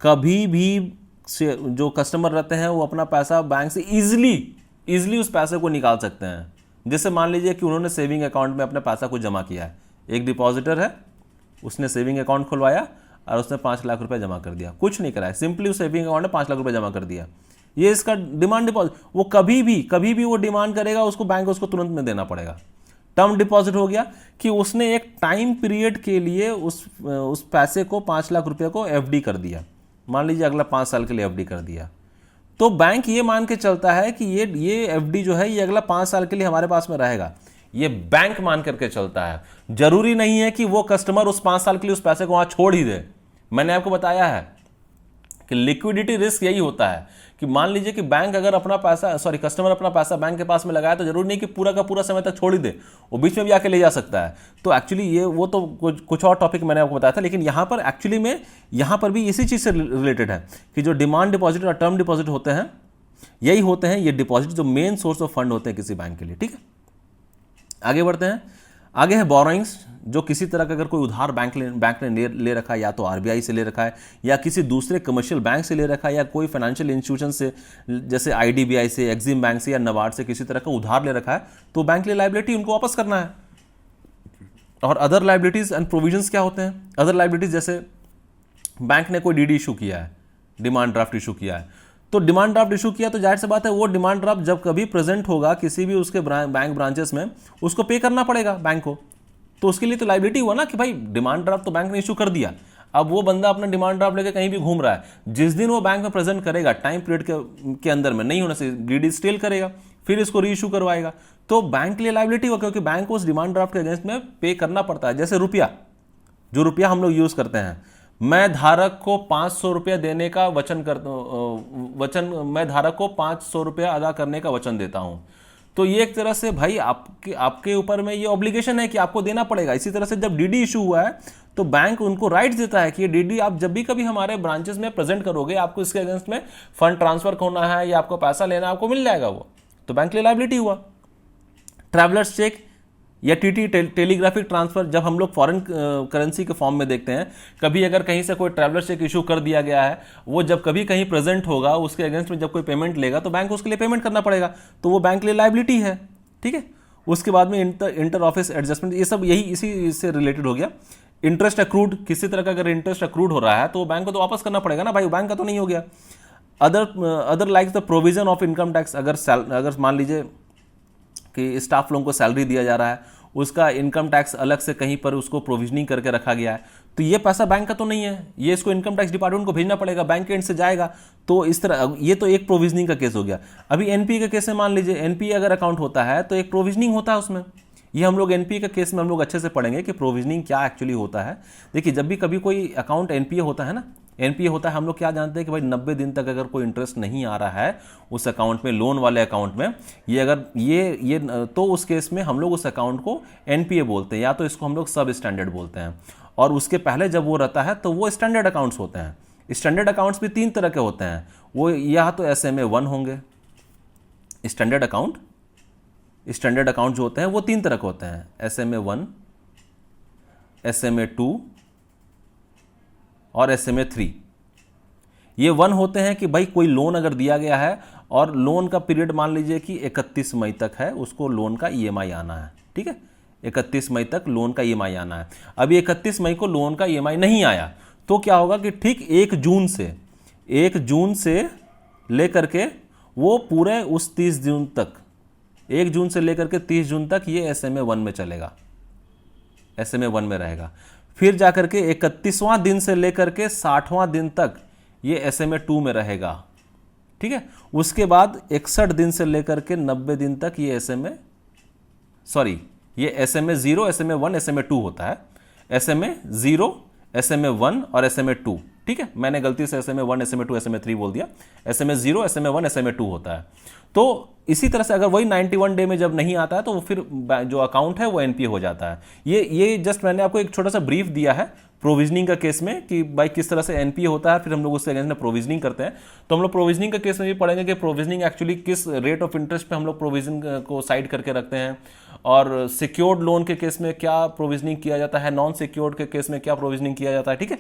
कभी भी से जो कस्टमर रहते हैं वो अपना पैसा बैंक से इजीली उस पैसे को निकाल सकते हैं। जैसे मान लीजिए कि उन्होंने सेविंग अकाउंट में अपने पैसा को जमा किया है, एक डिपॉजिटर है, उसने सेविंग अकाउंट खुलवाया और उसने 5 लाख रुपए जमा कर दिया, कुछ नहीं कराया, सिंपली उस सेविंग अकाउंट में 5 लाख रुपए जमा कर दिया। ये इसका डिमांड डिपॉजिट। वो कभी भी वो डिमांड करेगा, उसको बैंक उसको तुरंत में देना पड़ेगा। टर्म डिपॉजिट हो गया कि उसने एक टाइम पीरियड के लिए उस पैसे को 5 लाख रुपए को एफडी कर दिया, मान लीजिए अगला 5 साल के लिए एफडी कर दिया। तो बैंक ये मान के चलता है कि ये एफडी जो है ये अगला 5 साल के लिए हमारे पास में रहेगा। ये बैंक मान करके चलता है। जरूरी नहीं है कि वो कस्टमर उस 5 साल के लिए उस पैसे को वहां छोड़ ही दे। मैंने आपको बताया है कि लिक्विडिटी रिस्क यही होता है कि मान लीजिए कि बैंक अगर कस्टमर अपना पैसा बैंक के पास में लगाया तो जरूरी नहीं कि पूरा का पूरा समय तक छोड़ ही दे, वो बीच में भी आके ले जा सकता है। तो एक्चुअली ये वो तो कुछ और टॉपिक मैंने आपको बताया था, लेकिन यहाँ पर एक्चुअली में यहाँ पर भी इसी चीज़ से रिलेटेड है कि जो डिमांड डिपॉजिट और टर्म डिपॉजिट होते हैं यही होते हैं ये डिपॉजिट जो मेन सोर्स ऑफ फंड होते हैं किसी बैंक के लिए। ठीक है, आगे बढ़ते हैं। आगे है बोरोइंग्स, जो किसी तरह का अगर कोई उधार बैंक ने ले रखा है, या तो आरबीआई से ले रखा है या किसी दूसरे कमर्शियल बैंक से ले रखा है या कोई फाइनेंशियल इंस्टीट्यूशन से जैसे आईडीबीआई से, एक्सिम बैंक से या नबार्ड से किसी तरह का उधार ले रखा है, तो बैंक के लिए लाइबिलिटी उनको वापस करना है। और अदर लाइबिलिटीज एंड प्रोविजंस क्या होते हैं? अदर लाइबिलिटीज जैसे बैंक ने कोई डीडी इशू किया है, डिमांड ड्राफ्ट इशू किया है, तो डिमांड ड्राफ्ट इशू किया तो जाहिर सी बात है वो डिमांड ड्राफ्ट जब कभी प्रेजेंट होगा किसी भी उसके बैंक ब्रांचेस में, उसको पे करना पड़ेगा बैंक को। तो उसके लिए तो लाइबिलिटी हुआ ना कि भाई डिमांड ड्राफ्ट तो बैंक ने इशू कर दिया, अब वो बंदा अपना डिमांड ड्राफ्ट लेके कहीं भी घूम रहा है, जिस दिन वो बैंक में प्रेजेंट करेगा टाइम पीरियड के अंदर में नहीं होने से डीडी स्टेल करेगा, फिर इसको री इशू करवाएगा, तो बैंक के लिए लाइबिलिटी हुआ, क्योंकि बैंक को उस डिमांड ड्राफ्ट के अगेंस्ट में पे करना पड़ता है। जैसे रुपया, जो रुपया हम लोग यूज करते हैं, मैं धारक को 500 रुपया देने का मैं धारक को 500 रुपया अदा करने का वचन देता हूं, तो ये एक तरह से भाई आपके ऊपर में ये ऑब्लिगेशन है कि आपको देना पड़ेगा। इसी तरह से जब डीडी इशू हुआ है तो बैंक उनको राइट देता है कि ये डीडी आप जब भी कभी हमारे ब्रांचेस में प्रेजेंट करोगे, आपको इसके अगेंस्ट में फंड ट्रांसफर होना है या आपको पैसा लेना, आपको मिल जाएगा वो, तो बैंक के लिए लाइबिलिटी हुआ। ट्रैवलर्स चेक या टीटी टेलीग्राफिक ट्रांसफर, जब हम लोग फॉरेन करेंसी के फॉर्म में देखते हैं, कभी अगर कहीं से कोई ट्रैवलर चेक इशू कर दिया गया है, वो जब कभी कहीं प्रेजेंट होगा, उसके अगेंस्ट में जब कोई पेमेंट लेगा तो बैंक को उसके लिए पेमेंट करना पड़ेगा, तो वो बैंक के लिए लाइबिलिटी है। ठीक है, उसके बाद में इंटर ऑफिस एडजस्टमेंट, ये सब यही इसी से रिलेटेड हो गया। इंटरेस्ट अक्रूड, किसी तरह का अगर इंटरेस्ट अक्रूड हो रहा है तो बैंक को तो वापस करना पड़ेगा ना भाई, बैंक का तो नहीं हो गया। Other like the provision of income tax, अगर मान लीजिए कि स्टाफ लोगों को सैलरी दिया जा रहा है, उसका इनकम टैक्स अलग से कहीं पर उसको प्रोविजनिंग करके रखा गया है, तो ये पैसा बैंक का तो नहीं है, ये इसको इनकम टैक्स डिपार्टमेंट को भेजना पड़ेगा, बैंक के एंड से जाएगा। तो इस तरह ये तो एक प्रोविजनिंग का केस हो गया। अभी एनपीए का केस में मान लीजिए एनपीए अगर अकाउंट होता है तो एक प्रोविजनिंग होता है उसमें, ये हम लोग एनपीए का केस में हम लोग अच्छे से पढ़ेंगे कि प्रोविजनिंग क्या एक्चुअली होता है। देखिए, जब भी कभी कोई अकाउंट एनपीए होता है ना, एनपीए होता है, हम लोग क्या जानते हैं कि भाई 90 दिन तक अगर कोई इंटरेस्ट नहीं आ रहा है उस अकाउंट में, लोन वाले अकाउंट में, ये अगर ये तो उस केस में हम लोग उस अकाउंट को एनपीए बोलते हैं, या तो इसको हम लोग सब स्टैंडर्ड बोलते हैं। और उसके पहले जब वो रहता है तो वो स्टैंडर्ड अकाउंट्स होते हैं। स्टैंडर्ड अकाउंट्स भी 3 तरह के होते हैं, वो या तो SMA 1 होंगे। स्टैंडर्ड अकाउंट जो होते हैं वो 3 तरह के होते हैं, SMA 1, SMA 2 और SMA 3। ये 1 होते हैं कि भाई कोई लोन अगर दिया गया है और लोन का पीरियड मान लीजिए कि 31 मई तक है, उसको लोन का EMI आना है। ठीक है, 31 मई तक लोन का EMI आना है। अभी 31 मई को लोन का EMI नहीं आया तो क्या होगा कि ठीक 1 जून से लेकर के वो पूरे उस 30 जून तक, 1 जून से लेकर के 30 जून तक ये SMA 1 में चलेगा, SMA 1 में रहेगा। फिर जाकर के 31वां दिन से लेकर के 60वां दिन तक ये SMA 2 में रहेगा। ठीक है, उसके बाद 61 दिन से लेकर के 90 दिन तक ये SMA 0, SMA 1, SMA 2 होता है। SMA 0, SMA 1 और SMA 2 ठीक है, मैंने गलती से SMA1, SMA2, SMA3 बोल दिया। SMA0, SMA1, SMA2 होता है। तो इसी तरह से अगर वही 91 डे में जब नहीं आता है तो फिर जो अकाउंट है वो एनपीए हो जाता है। ये जस्ट मैंने आपको एक छोटा सा ब्रीफ दिया है प्रोविजनिंग का केस में कि भाई किस तरह से एनपीए होता है, फिर हम लोग उससे अगेंस्ट में प्रोविजनिंग करते हैं। तो हम लोग प्रोविजनिंग का केस में भी पढ़ेंगे कि प्रोविजनिंग एक्चुअली किस रेट ऑफ इंटरेस्ट पे हम लोग प्रोविजन को साइड करके रखते हैं, और सिक्योर्ड लोन के केस में क्या प्रोविजनिंग किया जाता है, नॉन सिक्योर्ड के केस में क्या प्रोविजनिंग किया जाता है। ठीक है,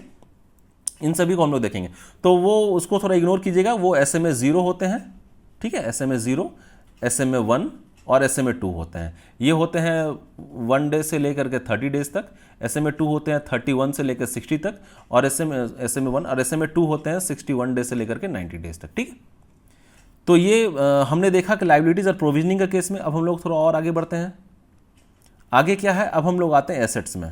इन सभी को हम लोग देखेंगे। तो वो उसको थोड़ा इग्नोर कीजिएगा, वो SMA0 होते हैं। ठीक है, SMA0, SMA1 और SMA2 होते हैं। ये होते हैं 1 डे से लेकर के 30 डेज तक। SMA2 होते हैं 31 से लेकर 60 तक, और SMA1 और SMA2 होते हैं 61 डे से लेकर के 90 डेज तक। ठीक है, तो ये हमने देखा कि लाइबिलिटीज और प्रोविजनिंग का केस में। अब हम लोग थोड़ा और आगे बढ़ते हैं। आगे क्या है, अब हम लोग आते हैं एसेट्स में।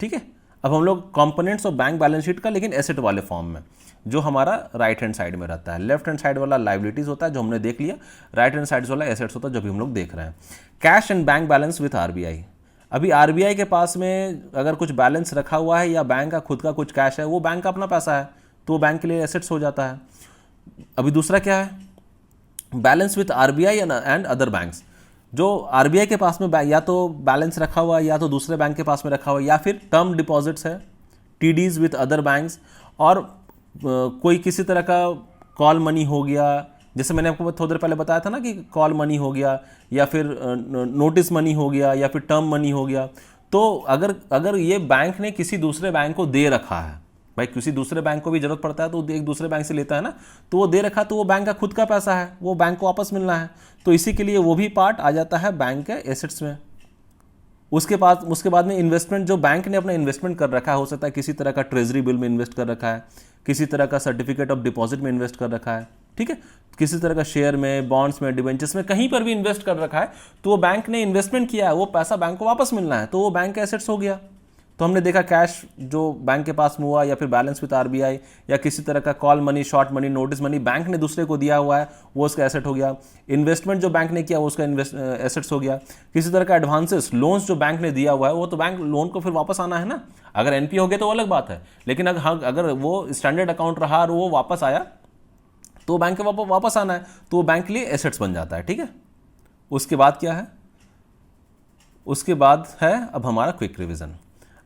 ठीक है, अब हम लोग components of bank balance sheet का, लेकिन एसेट वाले फॉर्म में, जो हमारा राइट हैंड साइड में रहता है। लेफ्ट हैंड साइड वाला लाइबिलिटीज होता है जो हमने देख लिया, राइट हैंड साइड वाला एसेट्स होता है जो भी हम लोग देख रहे हैं। Cash and bank balance with RBI. अभी आरबीआई के पास में अगर कुछ बैलेंस रखा हुआ है या बैंक का खुद का कुछ कैश है, वो बैंक का अपना पैसा है, तो वो बैंक के लिए एसेट्स हो जाता है। अभी दूसरा क्या है, balance with RBI and other banks. जो आरबीआई के पास में या तो बैलेंस रखा हुआ है या तो दूसरे बैंक के पास में रखा हुआ है, या फिर टर्म डिपॉजिट्स है, टीडीज विथ अदर बैंक्स, और कोई किसी तरह का कॉल मनी हो गया, जैसे मैंने आपको थोड़ी देर पहले बताया था ना कि कॉल मनी हो गया, या फिर नोटिस मनी हो गया, या फिर टर्म मनी हो गया। तो अगर ये बैंक ने किसी दूसरे बैंक को दे रखा है, भाई किसी दूसरे बैंक को भी जरूरत पड़ता है तो एक दूसरे बैंक से लेता है ना, तो वो दे रखा, तो वो बैंक का खुद का पैसा है, वो बैंक को वापस मिलना है, तो इसी के लिए वो भी पार्ट आ जाता है बैंक के एसेट्स में। उसके बाद में इन्वेस्टमेंट, जो बैंक ने अपना इन्वेस्टमेंट कर रखा है, हो सकता है किसी तरह का ट्रेजरी बिल में इन्वेस्ट कर रखा है, किसी तरह का सर्टिफिकेट ऑफ डिपॉजिट में इन्वेस्ट कर रखा है। ठीक है, किसी तरह का शेयर में, बॉन्ड्स में, डिबेंचर्स में, कहीं पर भी इन्वेस्ट कर रखा है, तो वो बैंक ने इन्वेस्टमेंट किया है, वो पैसा बैंक को वापस मिलना है, तो वो बैंक के एसेट्स हो गया। तो हमने देखा कैश जो बैंक के पास में हुआ, या फिर बैलेंस विद आरबीआई, या किसी तरह का call money, short money, notice money bank ने दूसरे को दिया हुआ है, वो उसका एसेट हो गया। इन्वेस्टमेंट जो बैंक ने किया वो उसका एसेट्स हो गया। किसी तरह का एडवांसेस, लोन्स जो बैंक ने दिया हुआ है, वो तो बैंक लोन को फिर वापस आना है ना। अगर एनपीए हो गया तो अलग बात है, लेकिन अगर वो स्टैंडर्ड अकाउंट रहा और वो वापस आया तो बैंक के वापस आना है, तो वो बैंक के लिए एसेट्स बन जाता है। ठीक है, उसके बाद क्या है, उसके बाद है अब हमारा क्विक रिविजन।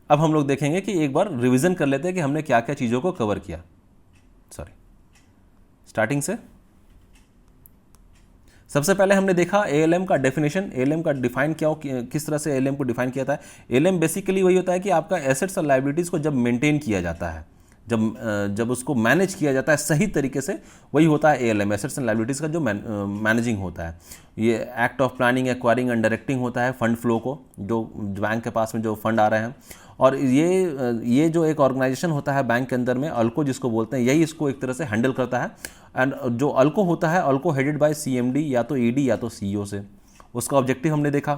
अब हम लोग देखेंगे कि एक बार रिवीजन कर लेते हैं कि हमने क्या क्या चीज़ों को कवर किया। स्टार्टिंग से सबसे पहले हमने देखा एएलएम का डेफिनेशन, एएलएम का डिफाइन किस तरह से एएलएम को डिफाइन किया था। एएलएम बेसिकली वही होता है कि आपका एसेट्स और लायबिलिटीज़ को जब मेंटेन किया जाता है, जब उसको मैनेज किया जाता है सही तरीके से, वही होता है एएलएम, एसेट्स एंड लायबिलिटीज़ का जो मैनेजिंग होता है। ये act of planning, acquiring and directing होता है फंड फ्लो को, जो बैंक के पास में जो फंड आ रहे हैं। और ये जो एक ऑर्गेनाइजेशन होता है बैंक के अंदर में, अल्को जिसको बोलते हैं, यही इसको एक तरह से हैंडल करता है। एंड जो अल्को होता है, अल्को हेडेड बाय सीएमडी, या तो ईडी या तो सीईओ से। उसका ऑब्जेक्टिव हमने देखा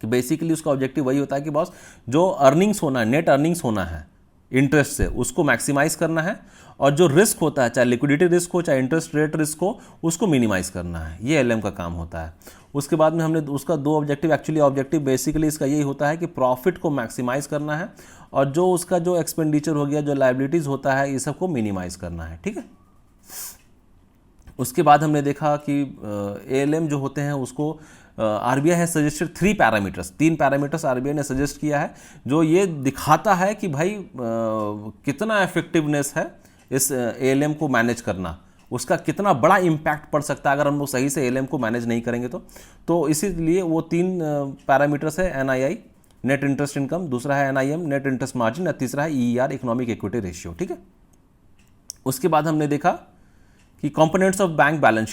कि बेसिकली उसका ऑब्जेक्टिव वही होता है कि बॉस जो अर्निंग्स होना है, नेट अर्निंग्स होना है इंटरेस्ट से, उसको मैक्सिमाइज करना है, और जो रिस्क होता है, चाहे लिक्विडिटी रिस्क हो चाहे इंटरेस्ट रेट रिस्क हो, उसको मिनिमाइज करना है। ये एलएम का काम होता है। उसके बाद में हमने उसका दो ऑब्जेक्टिव, एक्चुअली ऑब्जेक्टिव बेसिकली इसका यही होता है कि प्रॉफिट को मैक्सिमाइज करना है, और जो उसका जो एक्सपेंडिचर हो गया, जो लायबिलिटीज होता है, ये सबको मिनिमाइज करना है। ठीक है, उसके बाद हमने देखा कि एएलएम जो होते हैं उसको आरबीआई है सजेस्टेड 3 पैरामीटर्स आरबीआई ने सजेस्ट किया है, जो ये दिखाता है कि भाई कितना इफेक्टिवनेस है इस एएलएम को मैनेज करना, उसका कितना बड़ा इम्पैक्ट पड़ सकता है अगर हम लोग सही से एएलएम को मैनेज नहीं करेंगे तो इसीलिए वो 3 पैरामीटर्स है, एनआईआई नेट इंटरेस्ट इनकम, दूसरा है एनआईएम नेट इंटरेस्ट मार्जिन, और तीसरा है ईईआर इकोनॉमिक इक्विटी रेशियो। ठीक है, उसके बाद हमने देखा कि components of bank balance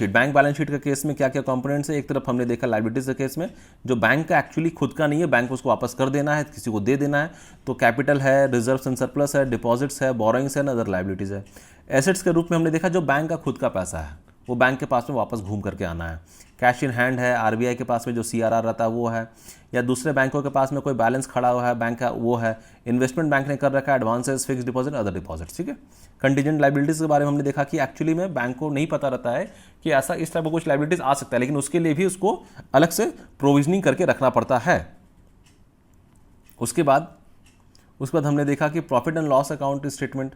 sheet का केस में क्या क्या कंपोनेंट्स है। एक तरफ हमने देखा लायबिलिटीज के केस में, जो बैंक का एक्चुअली खुद का नहीं है, बैंक को उसको वापस कर देना है, किसी को दे देना है, तो कैपिटल है, रिजर्व्स एंड सरप्लस है, डिपॉजिट्स है, बोरोइंग्स है, अदर लायबिलिटीज है। एसेट्स के रूप में हमने देखा जो बैंक का खुद का पैसा है, वो बैंक के पास में वापस घूम करके आना है। कैश इन हैंड है, आरबीआई के पास में जो सीआरआर रहता है वो है, या दूसरे बैंकों के पास में कोई बैलेंस खड़ा हुआ है बैंक का, वो है। इन्वेस्टमेंट बैंक ने कर रखा है, advances, fix deposit, other deposits. ठीक है, कंटीजेंट लायबिलिटीज के बारे में हमने देखा कि एक्चुअली में बैंक को नहीं पता रहता है कि ऐसा इस टाइप का कुछ लायबिलिटीज आ सकता है, लेकिन उसके लिए भी उसको अलग से प्रोविजनिंग करके रखना पड़ता है। उसके बाद हमने देखा कि profit and loss account statement,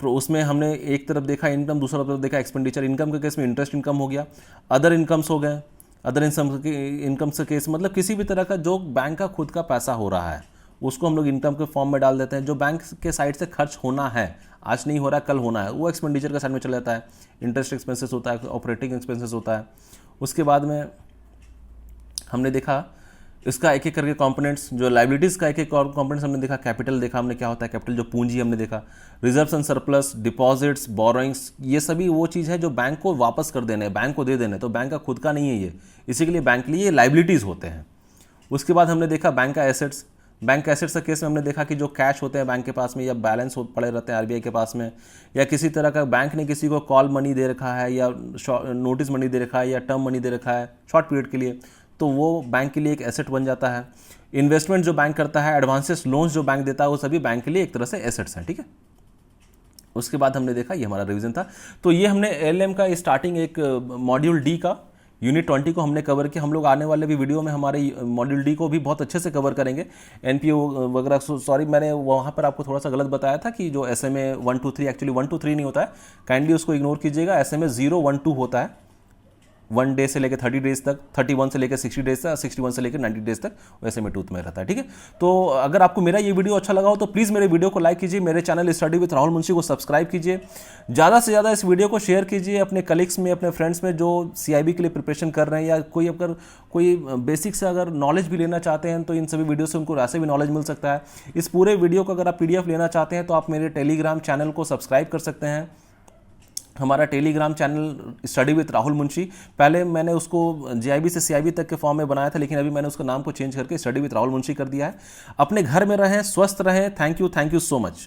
उसमें हमने एक तरफ देखा इनकम, दूसरा तरफ देखा एक्सपेंडिचर। इनकम के केस में इंटरेस्ट इनकम हो गया, अदर इनकम्स हो गए, अदर इनकम के केस मतलब किसी भी तरह का जो बैंक का खुद का पैसा हो रहा है उसको हम लोग इनकम के फॉर्म में डाल देते हैं। जो बैंक के साइड से खर्च होना है, आज नहीं हो रहा कल होना है, वो एक्सपेंडिचर के साइड में चला जाता है। इंटरेस्ट एक्सपेंसेस होता है, ऑपरेटिंग एक्सपेंसेस होता है। उसके बाद में हमने देखा इसका एक एक करके कंपोनेंट्स, जो लाइबिलिटीज़ का एक एक कंपोनेंट्स हमने देखा। कैपिटल देखा हमने क्या होता है, कैपिटल जो पूंजी हमने देखा। Reserves and surplus, deposits, borrowings, ये सभी वो चीज़ है जो बैंक को वापस कर देने, बैंक को दे देने, तो बैंक का खुद का नहीं है ये, इसी के लिए बैंक के लिए ये लाइबिलिटीज़ होते हैं। उसके बाद हमने देखा बैंक का एसेट्स। बैंक का एसेट्स के केस में हमने देखा कि जो कैश होते हैं बैंक के पास में या बैलेंस पड़े रहते हैं आरबीआई के पास में, या किसी तरह का बैंक ने किसी को कॉल मनी दे रखा है या नोटिस मनी दे रखा है या टर्म मनी दे रखा है शॉर्ट पीरियड के लिए, तो वो बैंक के लिए एक एसेट बन जाता है। इन्वेस्टमेंट जो बैंक करता है, एडवांसेस लोन्स जो बैंक देता है, वो सभी बैंक के लिए एक तरह से एसेट्स हैं, ठीक है। उसके बाद हमने देखा, ये हमारा रिवीजन था। तो ये हमने एलएम का स्टार्टिंग एक मॉड्यूल डी का यूनिट 20 को हमने कवर किया। हम लोग आने वाले भी वीडियो में हमारे मॉड्यूल डी को भी बहुत अच्छे से कवर करेंगे, एनपीओ वगैरह। सॉरी, मैंने वहाँ पर आपको थोड़ा सा गलत बताया था कि जो एसएमए 1 2 3, एक्चुअली 1 2 3 नहीं होता है, काइंडली उसको इग्नोर कीजिएगा। एसएमए 0 1 2 होता है, 1 डे से लेकर 30 डेज तक, 31 से लेकर 60 डेज तक, 61 से लेकर 90 डेज तक वैसे में टूथ में रहता है, ठीक है। तो अगर आपको मेरा ये वीडियो अच्छा लगा हो तो प्लीज़ मेरे वीडियो को लाइक कीजिए, मेरे channel study with Rahul Munshi को सब्सक्राइब कीजिए, ज़्यादा से ज़्यादा इस वीडियो को शेयर कीजिए अपने कलीग्स में, अपने फ्रेंड्स में जो सीआईबी के लिए प्रिपरेशन कर रहे हैं, या कोई अगर कोई बेसिक से अगर नॉलेज भी लेना चाहते हैं तो इन सभी वीडियो से उनको ऐसे भी नॉलेज मिल सकता है। इस पूरे वीडियो को अगर आप पीडीएफ लेना चाहते हैं तो आप मेरे टेलीग्राम चैनल को सब्सक्राइब कर सकते हैं। हमारा Telegram channel study with Rahul Munshi, पहले मैंने उसको जेआईबी से सीआईबी तक के फॉर्म में बनाया था, लेकिन अभी मैंने उसका नाम को चेंज करके स्टडी विद राहुल मुंशी कर दिया है। अपने घर में रहें, स्वस्थ रहें। Thank you so much.